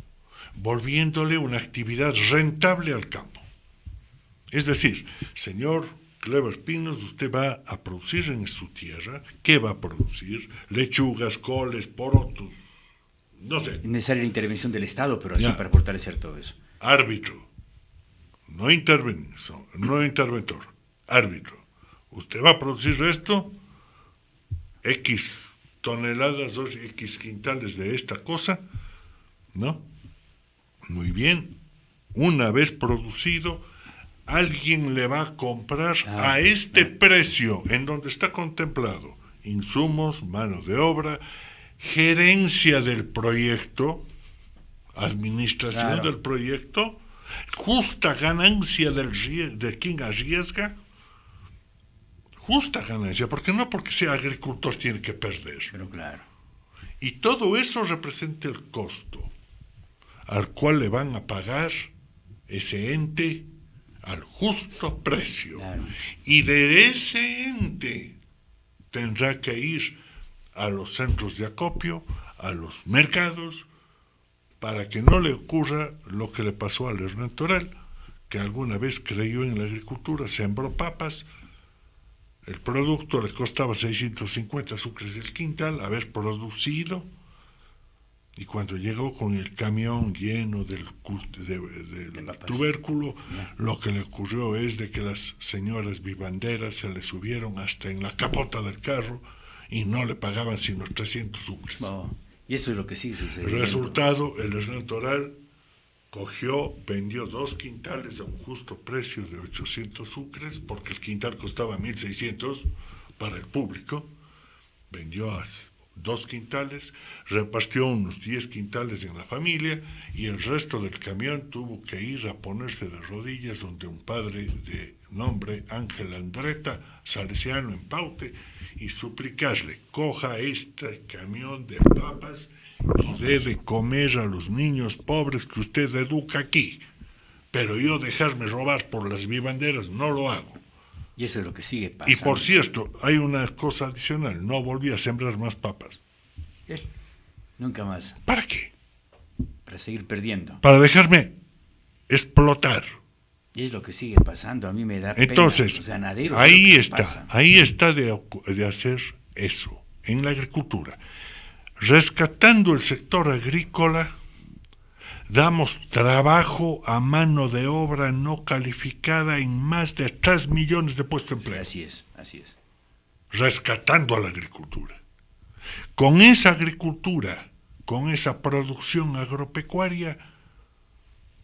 volviéndole una actividad rentable al campo. Es decir, señor Clever Pinos, usted va a producir en su tierra, ¿qué va a producir? Lechugas, coles, porotos, no sé. Es necesaria la intervención del Estado, pero así Ya. para fortalecer todo eso. Árbitro, no interventor, árbitro. Usted va a producir esto, X toneladas o X quintales de esta cosa, ¿no? Muy bien. Una vez producido, alguien le va a comprar a este precio en donde está contemplado insumos, mano de obra, gerencia del proyecto, administración del proyecto, justa ganancia de quien arriesga, justa ganancia, porque no porque sea agricultor tiene que perder. Pero claro. Y todo eso representa el costo al cual le van a pagar ese ente al justo precio. Claro. Y de ese ente tendrá que ir a los centros de acopio, a los mercados, para que no le ocurra lo que le pasó al Hernán Toral, que alguna vez creyó en la agricultura, sembró papas, el producto le costaba 650 sucres el quintal, haber producido, y cuando llegó con el camión lleno del tubérculo, lo que le ocurrió es de que las señoras vivanderas se le subieron hasta en la capota del carro y no le pagaban sino 300 sucres. Oh, y eso es lo que sigue sucediendo. El resultado, el Hernán Toral vendió 2 quintales a un justo precio de 800 sucres, porque el quintal costaba 1.600 para el público, vendió a 2 quintales, repartió unos 10 quintales en la familia y el resto del camión tuvo que ir a ponerse de rodillas donde un padre de nombre Ángel Andretta, salesiano en Paute, y suplicarle, coja este camión de papas y dé de comer a los niños pobres que usted educa aquí, pero yo dejarme robar por las vivanderas no lo hago. Y eso es lo que sigue pasando. Y por cierto, hay una cosa adicional, no volví a sembrar más papas. Nunca más. ¿Para qué? Para seguir perdiendo. Para dejarme explotar. Y es lo que sigue pasando, a mí me da Entonces, pena. Los ganaderos, ahí pasa. está de hacer eso, en la agricultura. Rescatando el sector agrícola, damos trabajo a mano de obra no calificada en más de 3 millones de puestos de empleo. Sí, así es. Rescatando a la agricultura. Con esa agricultura, con esa producción agropecuaria,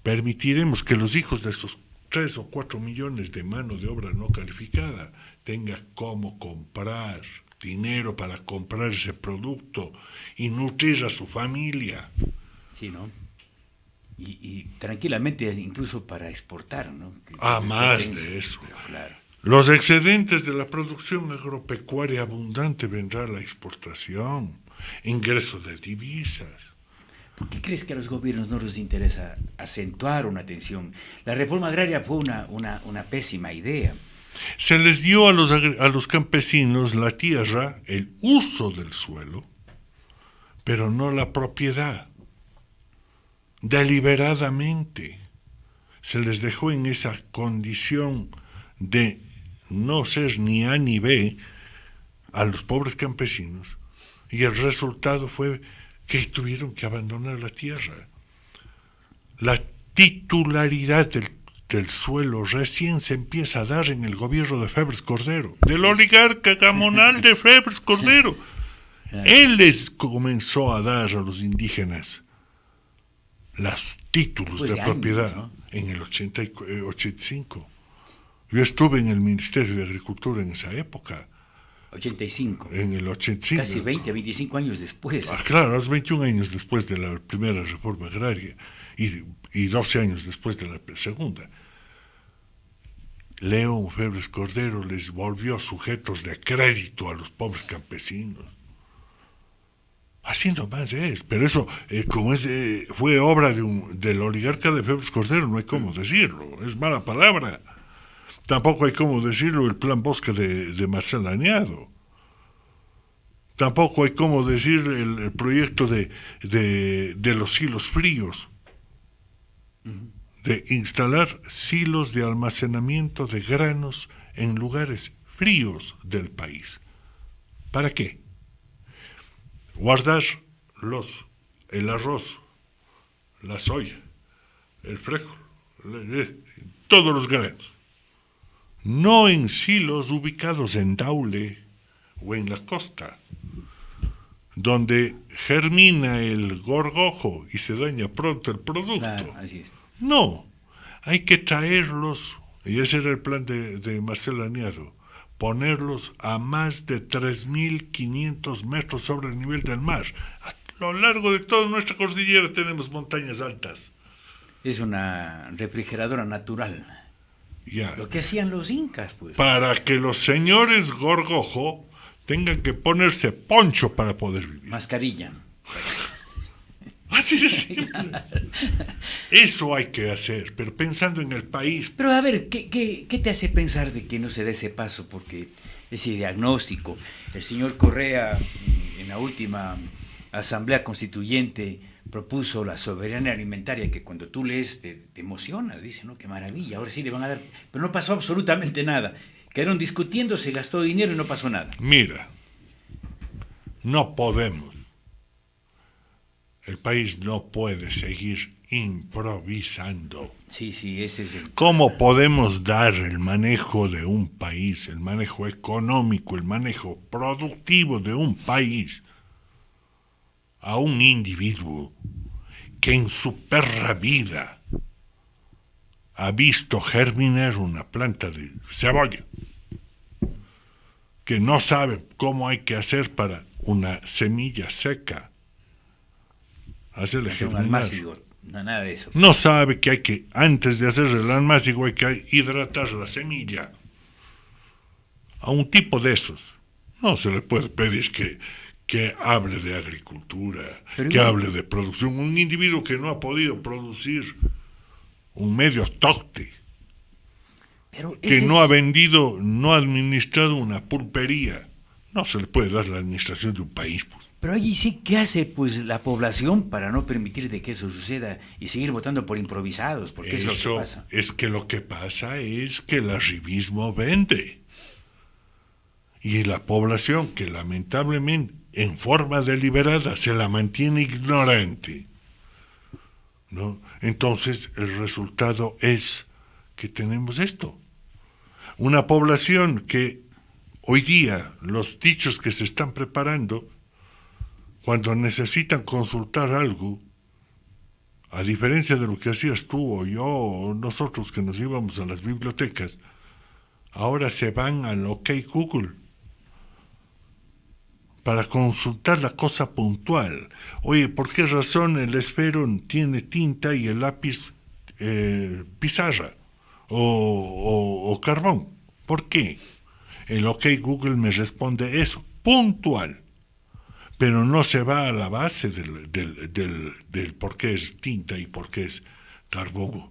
permitiremos que los hijos de esos 3 o 4 millones de mano de obra no calificada tengan cómo comprar dinero para comprar ese producto y nutrir a su familia. Sí, ¿no? Y tranquilamente incluso para exportar, ¿no? Más de eso. Claro. Los excedentes de la producción agropecuaria abundante vendrá a la exportación, ingreso de divisas. ¿Por qué crees que a los gobiernos no les interesa acentuar una tensión? La reforma agraria fue una pésima idea. Se les dio a los campesinos la tierra, el uso del suelo, pero no la propiedad. Deliberadamente se les dejó en esa condición de no ser ni A ni B a los pobres campesinos, y el resultado fue que tuvieron que abandonar la tierra. La titularidad del suelo recién se empieza a dar en el gobierno de Febres Cordero, del oligarca gamonal de Febres Cordero. Él les comenzó a dar a los indígenas los títulos Pues de de años, propiedad, ¿no? en el 85. Yo estuve en el Ministerio de Agricultura en esa época, 85. en el Casi 85. 20, 25 años después. Claro, a los 21 años después de la primera reforma agraria y 12 años después de la segunda. León Febres Cordero les volvió sujetos de crédito a los pobres campesinos. Así nomás es, pero eso, fue obra del oligarca de Febres Cordero, no hay cómo decirlo, es mala palabra. Tampoco hay cómo decirlo el plan Bosque de Marcel Añado. Tampoco hay cómo decir el proyecto de los silos fríos, de instalar silos de almacenamiento de granos en lugares fríos del país. ¿Para qué? Guardar el arroz, la soya, el frijol, todos los granos. No en silos ubicados en Daule o en la costa, donde germina el gorgojo y se daña pronto el producto. Claro, así es. No, hay que traerlos, y ese era el plan de Marcelo Añado, ponerlos a más de 3.500 metros sobre el nivel del mar. A lo largo de toda nuestra cordillera tenemos montañas altas. Es una refrigeradora natural. Ya. Lo que hacían los incas, pues. Para que los señores gorgojo tengan que ponerse poncho para poder vivir. Mascarilla. Así es. Eso hay que hacer, pero pensando en el país. Pero a ver, ¿qué te hace pensar de que no se dé ese paso? Porque ese diagnóstico, el señor Correa en la última Asamblea Constituyente propuso la soberanía alimentaria, que cuando tú lees te emocionas, dice, ¿no? Qué maravilla, ahora sí le van a dar. Pero no pasó absolutamente nada. Quedaron discutiendo, se gastó dinero y no pasó nada. Mira, no podemos. El país no puede seguir improvisando. Sí, ese es el... ¿Cómo podemos dar el manejo de un país, el manejo económico, el manejo productivo de un país a un individuo que en su perra vida ha visto germinar una planta de cebolla, que no sabe cómo hay que hacer para una semilla seca, hacerle germinar? Un almácigo, no, nada de eso. No sabe que hay que, antes de hacer el almácigo, hay que hidratar la semilla. A un tipo de esos no se le puede pedir que hable de agricultura, pero que hable de producción. Un individuo que no ha podido producir un medio octóctone, que no ha vendido, no ha administrado una pulpería, no se le puede dar la administración de un país, pues. Pero allí sí, ¿qué hace pues la población para no permitir de que eso suceda y seguir votando por improvisados? Porque eso es lo que pasa. Es que lo que pasa es que el arribismo vende. Y la población, que lamentablemente en forma deliberada se la mantiene ignorante, ¿no? Entonces el resultado es que tenemos esto. Una población que hoy día los dichos que se están preparando, cuando necesitan consultar algo, a diferencia de lo que hacías tú o yo o nosotros que nos íbamos a las bibliotecas, ahora se van al OK Google para consultar la cosa puntual. Oye, ¿por qué razón el esfero tiene tinta y el lápiz pizarra o carbón? ¿Por qué? El OK Google me responde eso, puntual. Pero no se va a la base del por qué es tinta y por qué es carbón.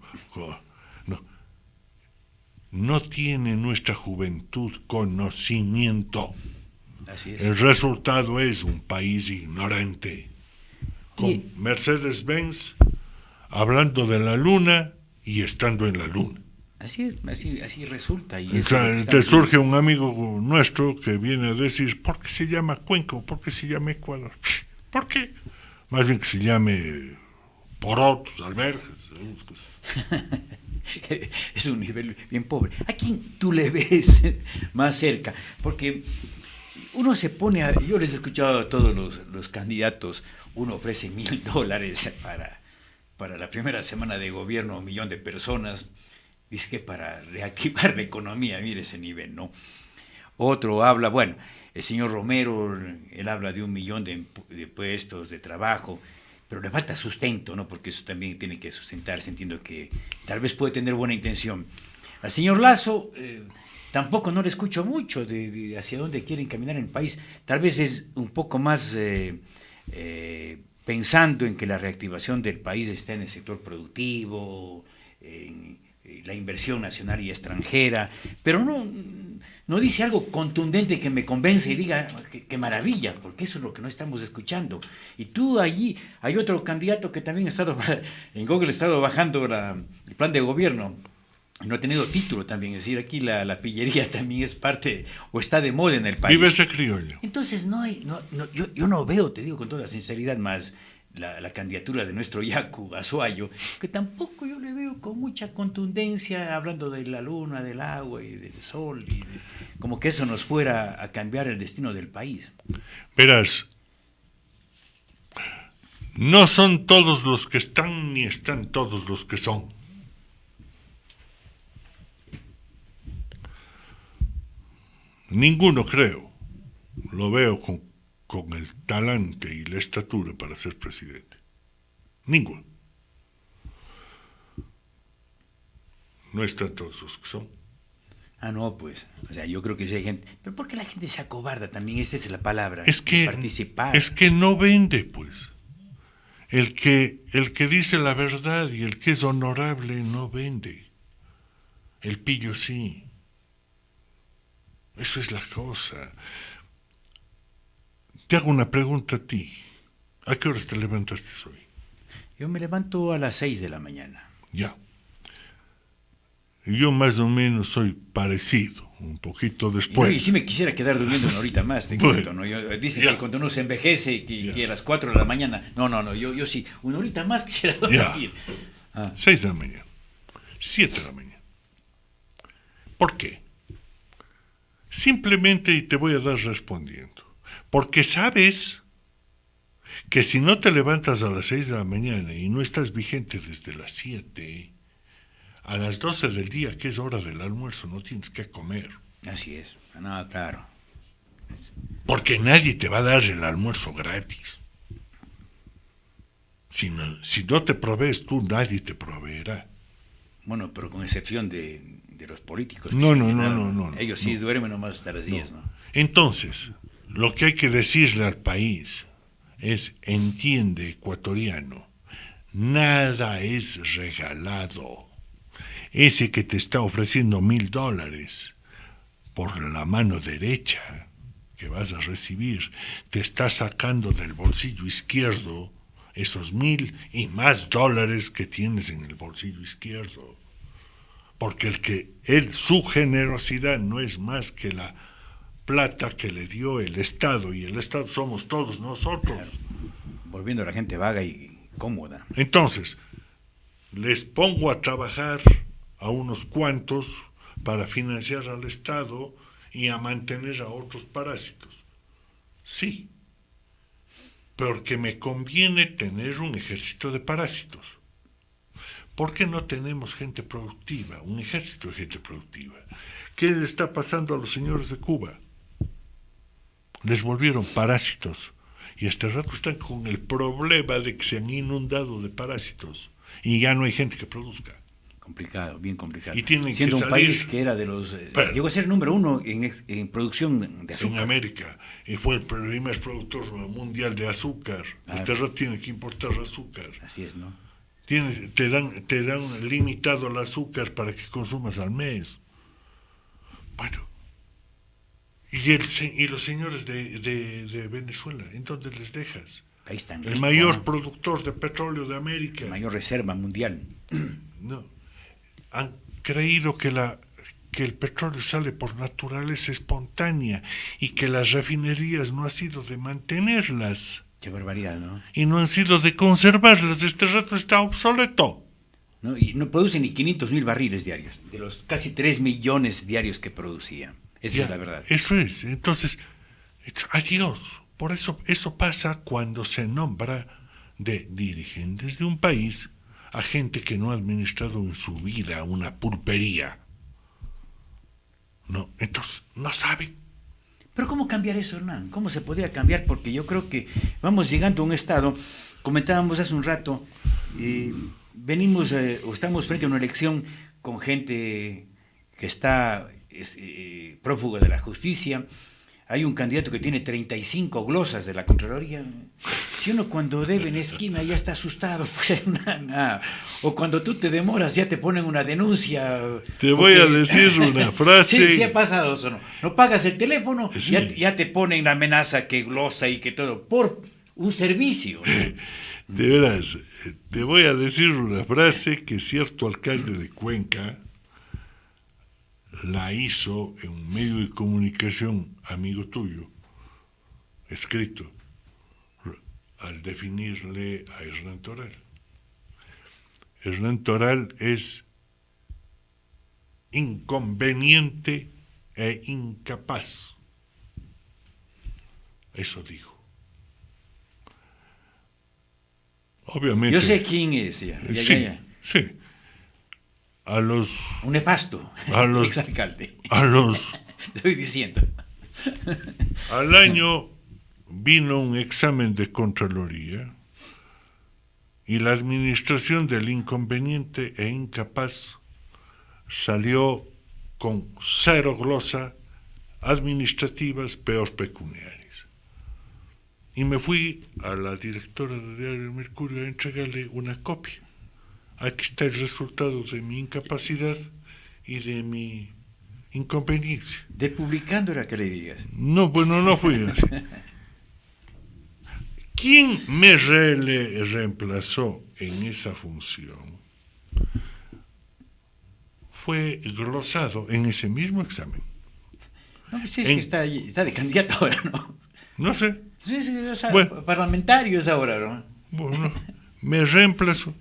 No tiene nuestra juventud conocimiento. Así es. El resultado es un país ignorante. Con Mercedes-Benz hablando de la luna y estando en la luna. Así es, así resulta. Y o sea, te surge un amigo nuestro que viene a decir, ¿por qué se llama Cuenca? ¿Por qué se llama Ecuador? ¿Por qué? Más bien que se llame Porotos, Albergues. Es un nivel bien pobre. ¿A quién tú le ves más cerca? Porque uno se pone yo les he escuchado a todos los candidatos, uno ofrece $1,000 para la primera semana de gobierno 1 millón de personas, dice que para reactivar la economía, mire ese nivel, ¿no? Otro habla, bueno, el señor Romero, él habla de 1 millón de puestos de trabajo, pero le falta sustento, ¿no? Porque eso también tiene que sustentarse, entiendo que tal vez puede tener buena intención. Al señor Lasso, tampoco no le escucho mucho de hacia dónde quieren caminar en el país, tal vez es un poco más pensando en que la reactivación del país está en el sector productivo, en la inversión nacional y extranjera, pero no dice algo contundente que me convence y diga que maravilla, porque eso es lo que no estamos escuchando. Y tú allí, hay otro candidato que también ha estado, en Google ha estado bajando el plan de gobierno, y no ha tenido título también, es decir, aquí la pillería también es parte, o está de moda en el país. Vive ese criollo. Entonces yo no veo, te digo con toda sinceridad, más la candidatura de nuestro Yacu Azuayo, que tampoco yo le veo con mucha contundencia, hablando de la luna, del agua y del sol, como que eso nos fuera a cambiar el destino del país. Verás, no son todos los que están, ni están todos los que son. Ninguno, creo, lo veo con el talante y la estatura para ser presidente. Ninguno. No están todos los que son. Ah, no, pues, o sea, yo creo que sí hay gente, pero ¿por qué la gente se acobarda también? Esa es la palabra, Es que, participar. es que no vende, pues. El que dice la verdad y el que es honorable no vende. El pillo sí. Eso es la cosa. Te hago una pregunta a ti. ¿A qué horas te levantaste hoy? Yo me levanto a las 6 de la mañana. Ya. Yo más o menos soy parecido, un poquito después. Y sí me quisiera quedar durmiendo una horita más, te cuento, ¿no? Dicen que cuando uno se envejece, que a las 4 de la mañana, no, yo sí, una horita más quisiera dormir. 6 de la mañana, 7 de la mañana. ¿Por qué? Simplemente, y te voy a dar respondiendo, porque sabes que si no te levantas a las 6 de la mañana y no estás vigente desde las 7, a las 12 del día, que es hora del almuerzo, no tienes que comer. Así es, no, claro. Porque nadie te va a dar el almuerzo gratis. Si no te provees tú, nadie te proveerá. Bueno, pero con excepción de los políticos. No. Ellos sí duermen nomás hasta las 10, ¿no? Entonces, lo que hay que decirle al país es, entiende, ecuatoriano, nada es regalado. Ese que te está ofreciendo $1,000 por la mano derecha que vas a recibir, te está sacando del bolsillo izquierdo esos 1,000 y más dólares que tienes en el bolsillo izquierdo. Porque su generosidad no es más que la plata que le dio el Estado, y el Estado somos todos nosotros. Claro. Volviendo a la gente vaga y cómoda. Entonces, les pongo a trabajar a unos cuantos para financiar al Estado y a mantener a otros parásitos. Sí, porque me conviene tener un ejército de parásitos. ¿Por qué no tenemos gente productiva, un ejército de gente productiva? ¿Qué le está pasando a los señores de Cuba? Les volvieron parásitos y este rato están con el problema de que se han inundado de parásitos y ya no hay gente que produzca. Complicado, bien complicado. Y tienen siendo que un salir, país que era de los... llegó a ser número 1 en producción de azúcar. En América, y fue el primer productor mundial de azúcar. Este rato tiene que importar azúcar. Así es, ¿no? Te dan limitado el azúcar para que consumas al mes. Bueno, y los señores de Venezuela, ¿en dónde les dejas? País tan el rico, mayor productor de petróleo de América. La mayor reserva mundial. No. Han creído que el petróleo sale por naturaleza espontánea y que las refinerías no han sido de mantenerlas. Qué barbaridad, ¿no? Y no han sido de conservarlas. Este rato está obsoleto. ¿No? Y no producen ni 500,000 barriles diarios, de los casi 3 millones diarios que producía. Esa es la verdad. Eso es. Entonces, adiós. Por eso pasa cuando se nombra de dirigentes de un país a gente que no ha administrado en su vida una pulpería. No, entonces no saben. Pero ¿cómo cambiar eso, Hernán? ¿Cómo se podría cambiar? Porque yo creo que vamos llegando a un estado, comentábamos hace un rato, venimos o estamos frente a una elección con gente que está prófuga de la justicia. Hay un candidato que tiene 35 glosas de la Contraloría. Si uno cuando debe en esquina ya está asustado, pues o cuando tú te demoras ya te ponen una denuncia. Te voy a decir una frase. Sí ha pasado eso, ¿no? No pagas el teléfono, Sí. ya te ponen la amenaza que glosa y que todo, por un servicio, ¿no? De veras, te voy a decir una frase que cierto alcalde de Cuenca la hizo en un medio de comunicación amigo tuyo, escrito, al definirle a Hernán Toral. Hernán Toral es inconveniente e incapaz. Eso dijo. Obviamente. Yo sé quién es, ya. Sí. Un nefasto, exalcalde. Estoy diciendo. Al año vino un examen de Contraloría y la administración del inconveniente e incapaz salió con 0 glosa administrativas, peor pecuniarias. Y me fui a la directora de Diario Mercurio a entregarle una copia. Aquí está el resultado de mi incapacidad y de mi inconveniencia. De publicando era que le digas. No, bueno, no fui así. ¿Quién me reemplazó en esa función? Fue glosado en ese mismo examen. No, pues es que está de candidato ahora, ¿no? No sé. Sí, o sea, Bueno. parlamentario es ahora, ¿no? Bueno, me reemplazó.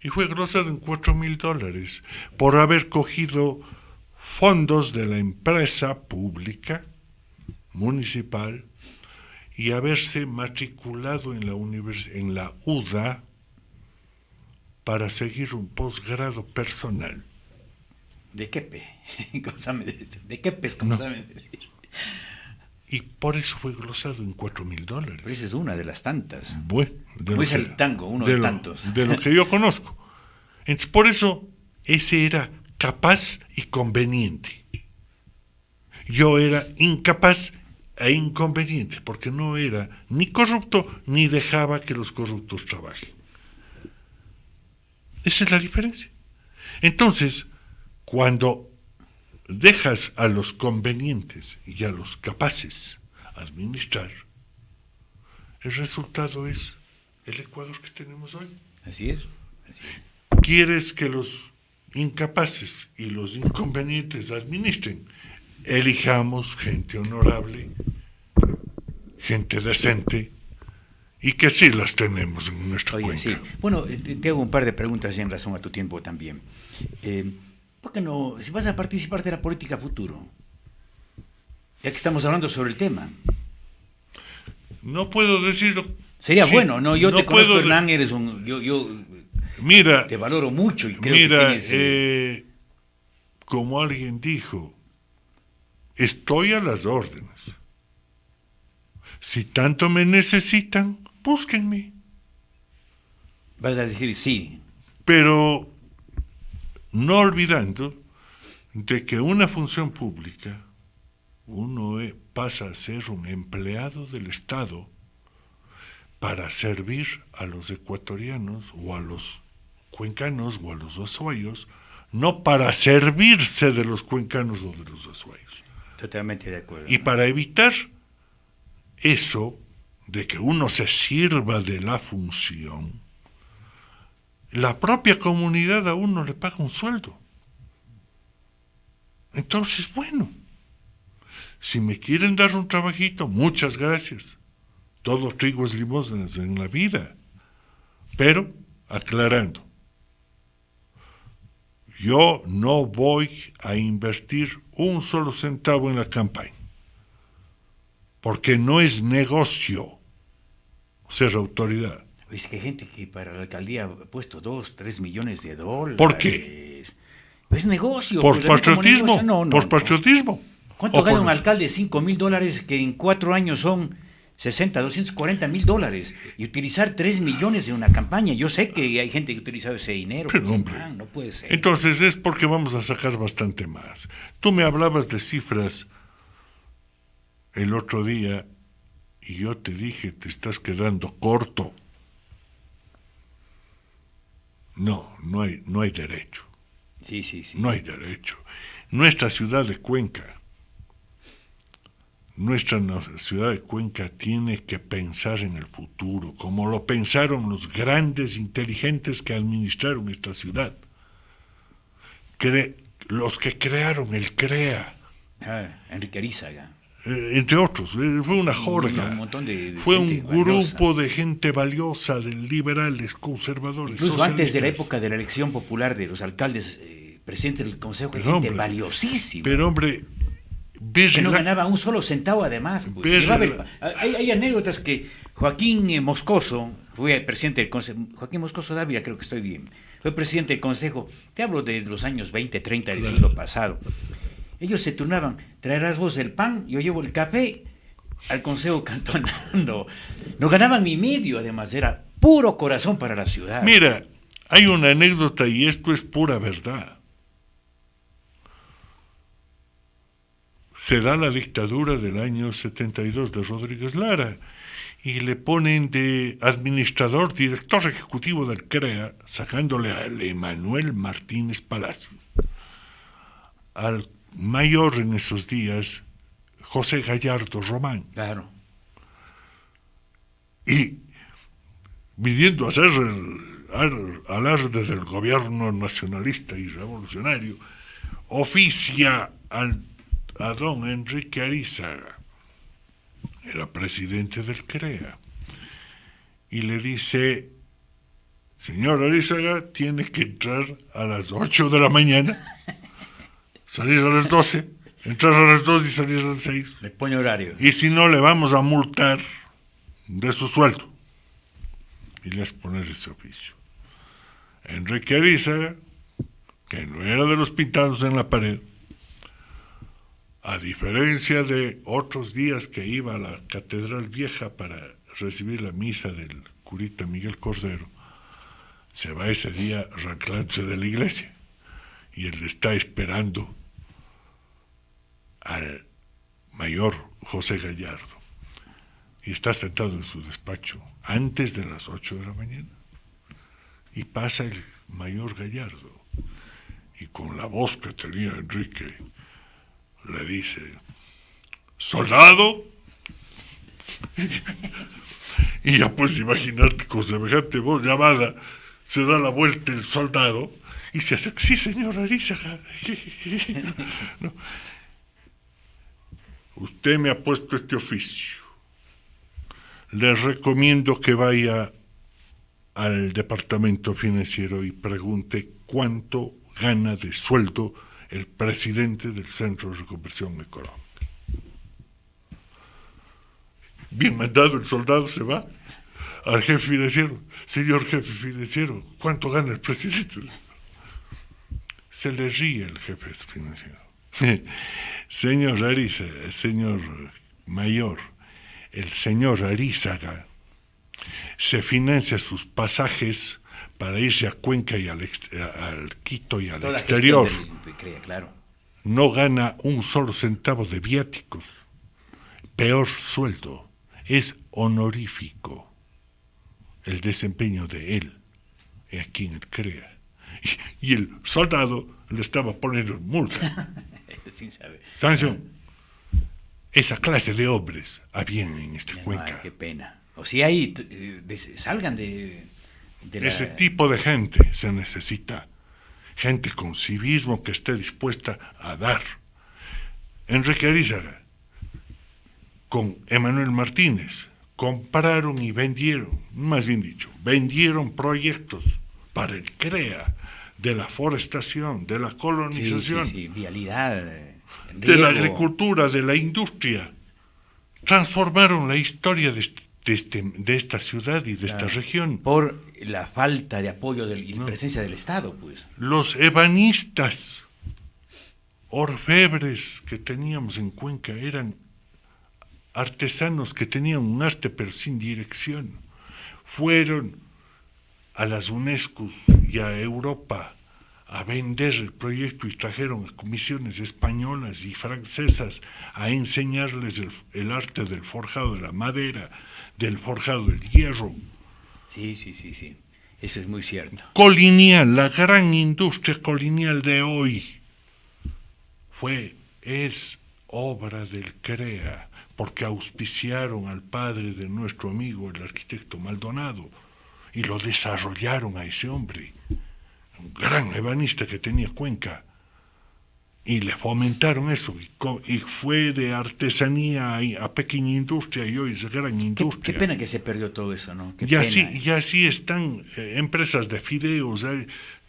Y fue glosado en $4,000 por haber cogido fondos de la empresa pública, municipal, y haberse matriculado en la UDA para seguir un posgrado personal. ¿De qué pe? ¿De qué pes? ¿Cómo saben decir? Y por eso fue glosado en $4,000. Pero esa es una de las tantas. Bueno, Como es el tango, uno de tantos. De lo que yo conozco. Entonces, por eso, ese era capaz y conveniente. Yo era incapaz e inconveniente, porque no era ni corrupto, ni dejaba que los corruptos trabajen. Esa es la diferencia. Entonces, cuando dejas a los convenientes y a los capaces administrar, el resultado es el Ecuador que tenemos hoy. Así es. ¿Quieres que los incapaces y los inconvenientes administren? Elijamos gente honorable, gente decente, y que sí las tenemos en nuestra cuenca. Sí. Bueno, te hago un par de preguntas en razón a tu tiempo también. ¿Por qué no, si vas a participar de la política futuro, ya que estamos hablando sobre el tema? No puedo decirlo. Sería bueno, ¿no? Yo no te conozco, puedo Hernán, eres un... Yo mira, te valoro mucho y creo mira, que tienes... como alguien dijo, estoy a las órdenes. Si tanto me necesitan, búsquenme. Vas a decir sí. Pero no olvidando de que una función pública, uno pasa a ser un empleado del Estado para servir a los ecuatorianos o a los cuencanos o a los azuayos, no para servirse de los cuencanos o de los azuayos. Totalmente de acuerdo. Y para evitar eso de que uno se sirva de la función, la propia comunidad a uno le paga un sueldo. Entonces, bueno, si me quieren dar un trabajito, muchas gracias. Todo trigo es limosnas en la vida. Pero, aclarando, yo no voy a invertir un solo centavo en la campaña, porque no es negocio ser autoridad. Es que hay gente que para la alcaldía ha puesto 2, 3 millones de dólares. ¿Por qué? Es negocio. ¿Por pues, la ve como patriotismo? negocio. No, ¿Por patriotismo? ¿Cuánto ¿O gana por- un alcalde? $5,000 que en 4 años son 60, $240,000 y utilizar 3 millones en una campaña. Yo sé que hay gente que ha utilizado ese dinero. Pero, pues, hombre, no puede ser. Entonces es porque vamos a sacar bastante más. Tú me hablabas de cifras el otro día y yo te dije, te estás quedando corto. No hay derecho. Sí, sí, sí. No hay derecho. Nuestra ciudad de Cuenca tiene que pensar en el futuro, como lo pensaron los grandes inteligentes que administraron esta ciudad. Los que crearon el CREA, Enrique Arizaga. entre otros, fue una jorga, Un montón de fue un gente grupo valiosa. de gente valiosa, de liberales, conservadores, Incluso antes de la socialistas. época de la elección popular de los alcaldes, presidentes del consejo, hay Pero, gente hombre, valiosísima. Pero hombre, que no ganaba un solo centavo además. Pues. Hay anécdotas que Joaquín Moscoso, fue presidente del consejo, Joaquín Moscoso Dávila, creo que estoy bien, fue presidente del consejo, te hablo de los años 20, 30 del siglo pasado. Ellos se turnaban, traerás vos el pan, yo llevo el café al consejo cantonal. No ganaban ni medio, además, era puro corazón para la ciudad. Mira, hay una anécdota y esto es pura verdad. Se da la dictadura del año 72 de Rodríguez Lara y le ponen de administrador, director ejecutivo del CREA, sacándole a Emanuel Martínez Palacio. Al mayor en esos días, José Gallardo Román. Claro. Y viniendo a hacer el alarde del gobierno nacionalista y revolucionario, oficia a don Enrique Arizaga, era presidente del CREA, y le dice, señor Arizaga, tiene que entrar a las 8 de la mañana, salir a las 12, entrar a las 2 y salir a las 6. Le pone horario. Y si no, le vamos a multar de su sueldo. Y le hace poner ese oficio. Enrique Arizaga, que no era de los pintados en la pared, a diferencia de otros días que iba a la Catedral Vieja para recibir la misa del curita Miguel Cordero, se va ese día arrancándose de la iglesia y él está esperando al mayor José Gallardo y está sentado en su despacho antes de las 8 de la mañana y pasa el mayor Gallardo y con la voz que tenía Enrique le dice, soldado. Y ya puedes imaginarte con semejante voz llamada, se da la vuelta el soldado y se hace, sí señor Arizaga. No. Usted me ha puesto este oficio. Le recomiendo que vaya al departamento financiero y pregunte cuánto gana de sueldo el presidente del Centro de Reconversión Económica. Bien mandado el soldado se va al jefe financiero. Señor jefe financiero, ¿cuánto gana el presidente? Se le ríe el jefe financiero. Señor Arizaga, señor mayor, el señor Arizaga se financia sus pasajes para irse a Cuenca y al Quito y al exterior. Claro. No gana un solo centavo de viáticos. Peor sueldo. Es honorífico el desempeño de él aquí en el CREA. Y el soldado le estaba poniendo multa. Sin saber. Sanción. Esa clase de hombres habían en esta Cuenca. Qué pena. O si hay, salgan de Ese tipo de gente se necesita. Gente con civismo que esté dispuesta a dar. Enrique Arizaga, con Emanuel Martínez, compraron y vendieron, más bien dicho, vendieron proyectos para el CREA, de la forestación, de la colonización, sí, vialidad, de la agricultura, de la industria. Transformaron la historia de este de esta ciudad y de esta región. Por la falta de apoyo y presencia del Estado, pues. Los ebanistas, orfebres que teníamos en Cuenca eran artesanos que tenían un arte pero sin dirección. Fueron a las UNESCO y a Europa a vender el proyecto y trajeron a comisiones españolas y francesas a enseñarles el arte del forjado de la madera, del forjado del hierro. Sí. Eso es muy cierto. Colonial, la gran industria colonial de hoy, es obra del CREA, porque auspiciaron al padre de nuestro amigo, el arquitecto Maldonado, y lo desarrollaron a ese hombre, un gran ebanista que tenía Cuenca, y le fomentaron eso, y fue de artesanía a pequeña industria, y hoy es gran industria. Qué pena que se perdió todo eso, ¿no? Y así están empresas de fideos.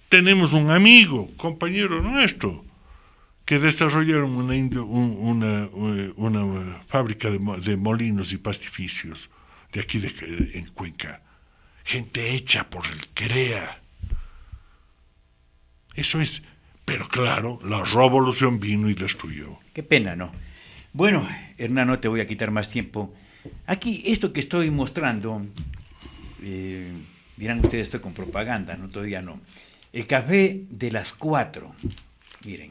Tenemos un amigo, compañero nuestro, que desarrollaron una fábrica de molinos y pastificios de aquí en Cuenca. Gente hecha por el CREA. Eso es. Pero claro, la revolución vino y destruyó. Qué pena, ¿no? Bueno, Hernán, no te voy a quitar más tiempo. Aquí, esto que estoy mostrando, dirán ustedes, estoy con propaganda, ¿no? Todavía no. El café de las 4. Miren.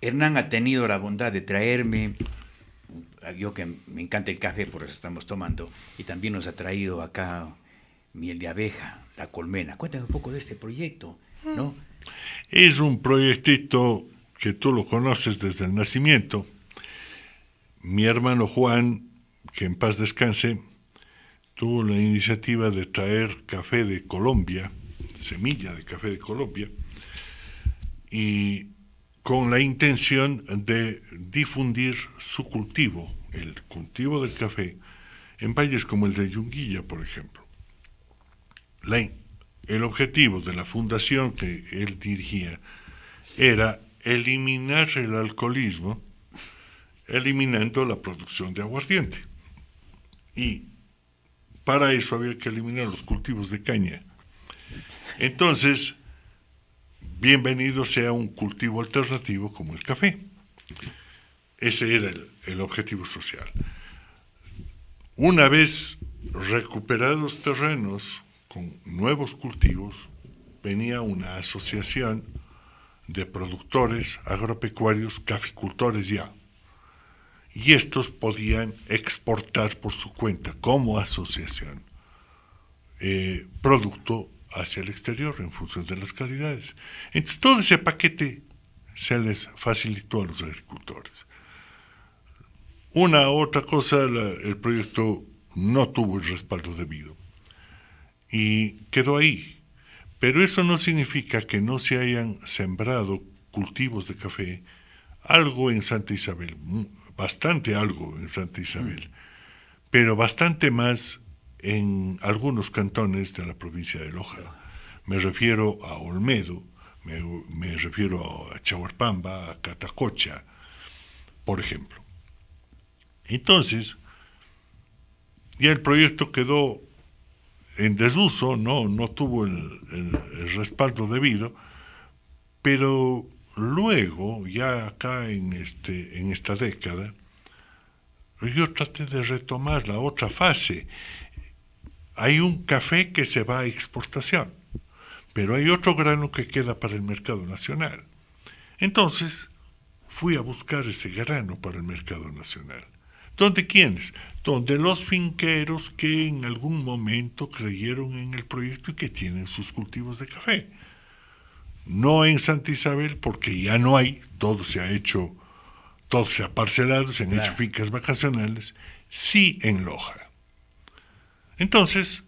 Hernán ha tenido la bondad de traerme, yo que me encanta el café, por eso estamos tomando, y también nos ha traído acá miel de abeja, la colmena. Cuéntame un poco de este proyecto, ¿no? Es un proyectito que tú lo conoces desde el nacimiento. Mi hermano Juan, que en paz descanse, tuvo la iniciativa de traer café de Colombia, semilla de café de Colombia, y con la intención de difundir su cultivo, el cultivo del café, en valles como el de Yunguilla, por ejemplo. El objetivo de la fundación que él dirigía era eliminar el alcoholismo, eliminando la producción de aguardiente. Y para eso había que eliminar los cultivos de caña. Entonces, bienvenido sea un cultivo alternativo como el café. Ese era el objetivo social. Una vez recuperados terrenos con nuevos cultivos, venía una asociación de productores agropecuarios, caficultores ya. Y estos podían exportar por su cuenta, como asociación, producto hacia el exterior en función de las calidades. Entonces todo ese paquete se les facilitó a los agricultores. Otra cosa, el proyecto no tuvo el respaldo debido y quedó ahí. Pero eso no significa que no se hayan sembrado cultivos de café, algo en Santa Isabel, bastante algo en Santa Isabel, pero bastante más en algunos cantones de la provincia de Loja. Me refiero a Olmedo, me refiero a Chahuarpamba, a Catacocha, por ejemplo. Entonces, ya el proyecto quedó en desuso, no tuvo el respaldo debido, pero luego, ya acá en esta década, yo traté de retomar la otra fase. Hay un café que se va a exportación, pero hay otro grano que queda para el mercado nacional. Entonces, fui a buscar ese grano para el mercado nacional. ¿Dónde quiénes? Donde los finqueros que en algún momento creyeron en el proyecto y que tienen sus cultivos de café. No en Santa Isabel, porque ya no hay, todo se ha parcelado, se han hecho fincas vacacionales, sí en Loja. Entonces,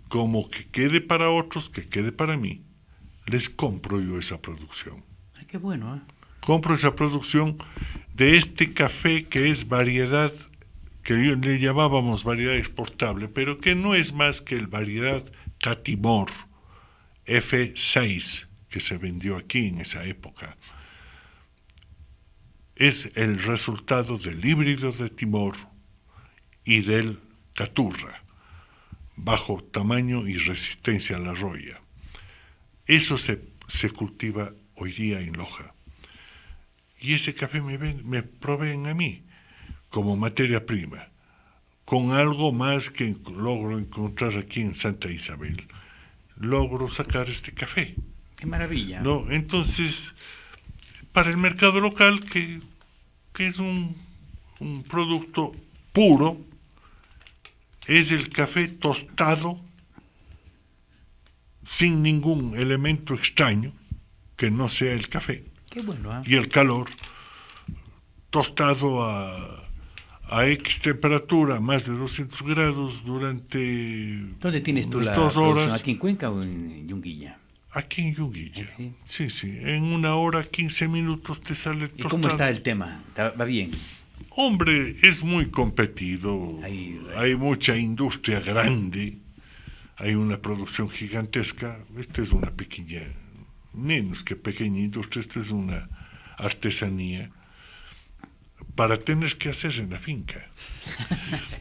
como que quede para otros, que quede para mí, les compro yo esa producción. Ay, qué bueno, ¿eh? Compro esa producción de este café que es variedad, que le llamábamos variedad exportable, pero que no es más que el variedad Catimor F6 que se vendió aquí en esa época. Es el resultado del híbrido de Timor y del caturra, bajo tamaño y resistencia a la roya. Eso se cultiva hoy día en Loja. Y ese café me proveen a mí como materia prima, con algo más que logro encontrar aquí en Santa Isabel. Logro sacar este café. ¡Qué maravilla! ¿No? Entonces, para el mercado local, que es un producto puro, es el café tostado, sin ningún elemento extraño que no sea el café. ¡Qué bueno! ¿Eh? Y el calor, tostado a X temperatura, más de 200 grados durante ¿Dónde tienes tú la 2 horas? ¿Aquí en Cuenca o en Yunguilla? Aquí en Yunguilla. Sí. Sí. En 1 hora, 15 minutos te sale tostado. ¿Y cómo está el tema? ¿Va bien? Hombre, es muy competido. Hay mucha industria grande. Hay una producción gigantesca. Esta es una pequeña, menos que pequeña industria, esta es una artesanía para tener que hacer en la finca.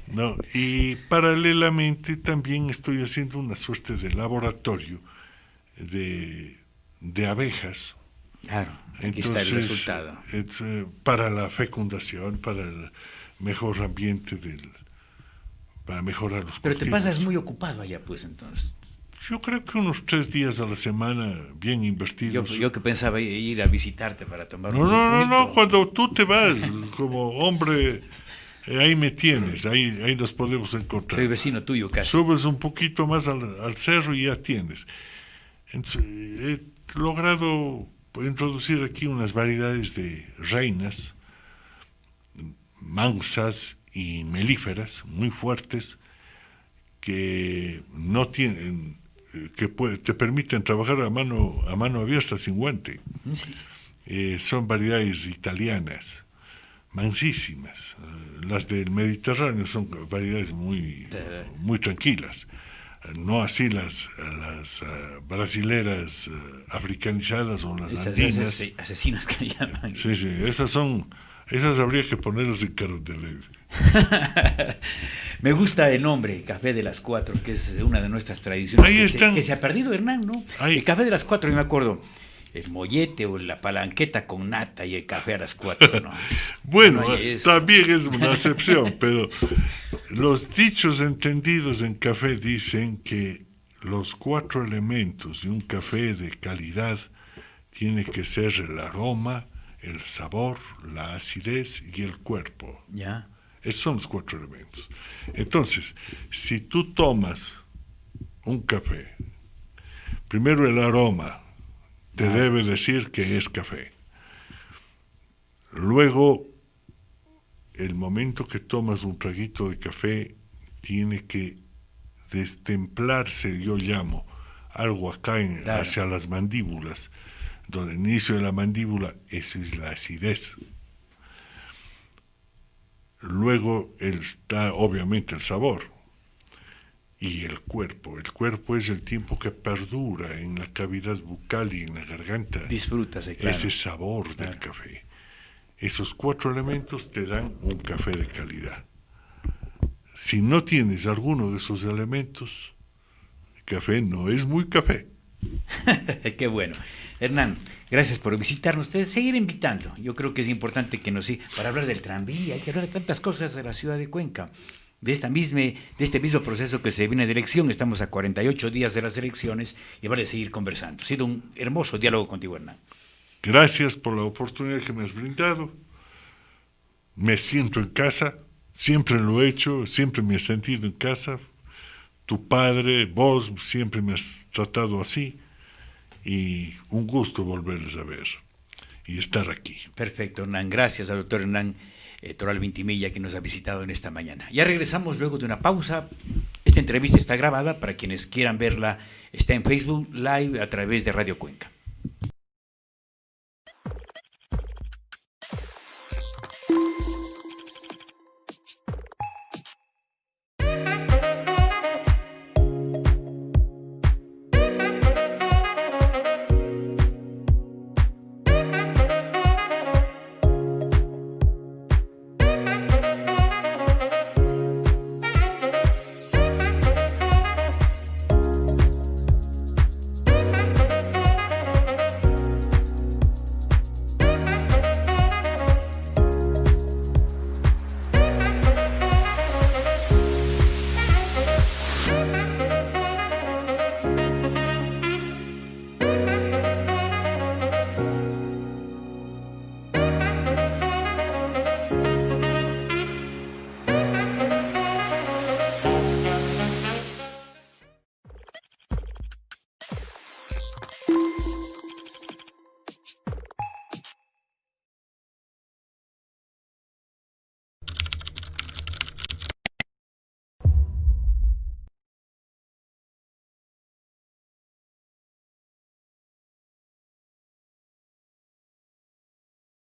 ¿No? Y paralelamente también estoy haciendo una suerte de laboratorio de abejas. Claro, aquí Entonces, está el resultado. Para la fecundación, para el mejor ambiente para mejorar los Pero cultivos. te pasas muy ocupado allá, pues, entonces. Yo creo que unos 3 días a la semana bien invertidos. Yo que pensaba ir a visitarte para tomar No, cuando tú te vas como hombre, ahí me tienes, ahí nos podemos encontrar. Soy vecino tuyo casi. Subes un poquito más al cerro y ya tienes. Entonces, he logrado introducir aquí unas variedades de reinas, mansas y melíferas muy fuertes que no tienen, te permiten trabajar a mano abierta sin guante. Sí. Son variedades italianas, mansísimas. Las del Mediterráneo son variedades muy tranquilas. No así las brasileras africanizadas o las andinas. Esas asesinas que llaman. Sí, esas habría que ponerlas en carros de ley. Me gusta el nombre, Café de las 4, que es una de nuestras tradiciones que se ha perdido, Hernán, ¿no? El Café de las 4, yo me acuerdo, el mollete o la palanqueta con nata y el café a las 4, ¿no? Bueno, también es una excepción, pero los dichos entendidos en café dicen que los 4 elementos de un café de calidad tiene que ser el aroma, el sabor, la acidez y el cuerpo. Ya. Esos son los 4 elementos. Entonces, si tú tomas un café, primero el aroma te debe decir que es café. Luego, el momento que tomas un traguito de café, tiene que destemplarse, yo llamo, algo acá hacia las mandíbulas, donde el inicio de la mandíbula, esa es la acidez. Luego está obviamente el sabor y el cuerpo. El cuerpo es el tiempo que perdura en la cavidad bucal y en la garganta. Disfrutas, claro. Ese sabor del café. Esos 4 elementos te dan un café de calidad. Si no tienes alguno de esos elementos, el café no es muy café. Qué bueno. Hernán, gracias por visitarnos. Ustedes seguir invitando. Yo creo que es importante que nos sigan para hablar del tranvía, hay que hablar de tantas cosas de la ciudad de Cuenca, de este mismo proceso que se viene de elección. Estamos a 48 días de las elecciones y vale seguir conversando. Ha sido un hermoso diálogo contigo, Hernán. Gracias por la oportunidad que me has brindado. Me siento en casa, siempre lo he hecho, siempre me he sentido en casa. Tu padre, vos, siempre me has tratado así. Y un gusto volverles a ver y estar aquí. Perfecto, Hernán. Gracias al doctor Hernán Toral Vintimilla, que nos ha visitado en esta mañana. Ya regresamos luego de una pausa. Esta entrevista está grabada, para quienes quieran verla, está en Facebook Live a través de Radio Cuenca.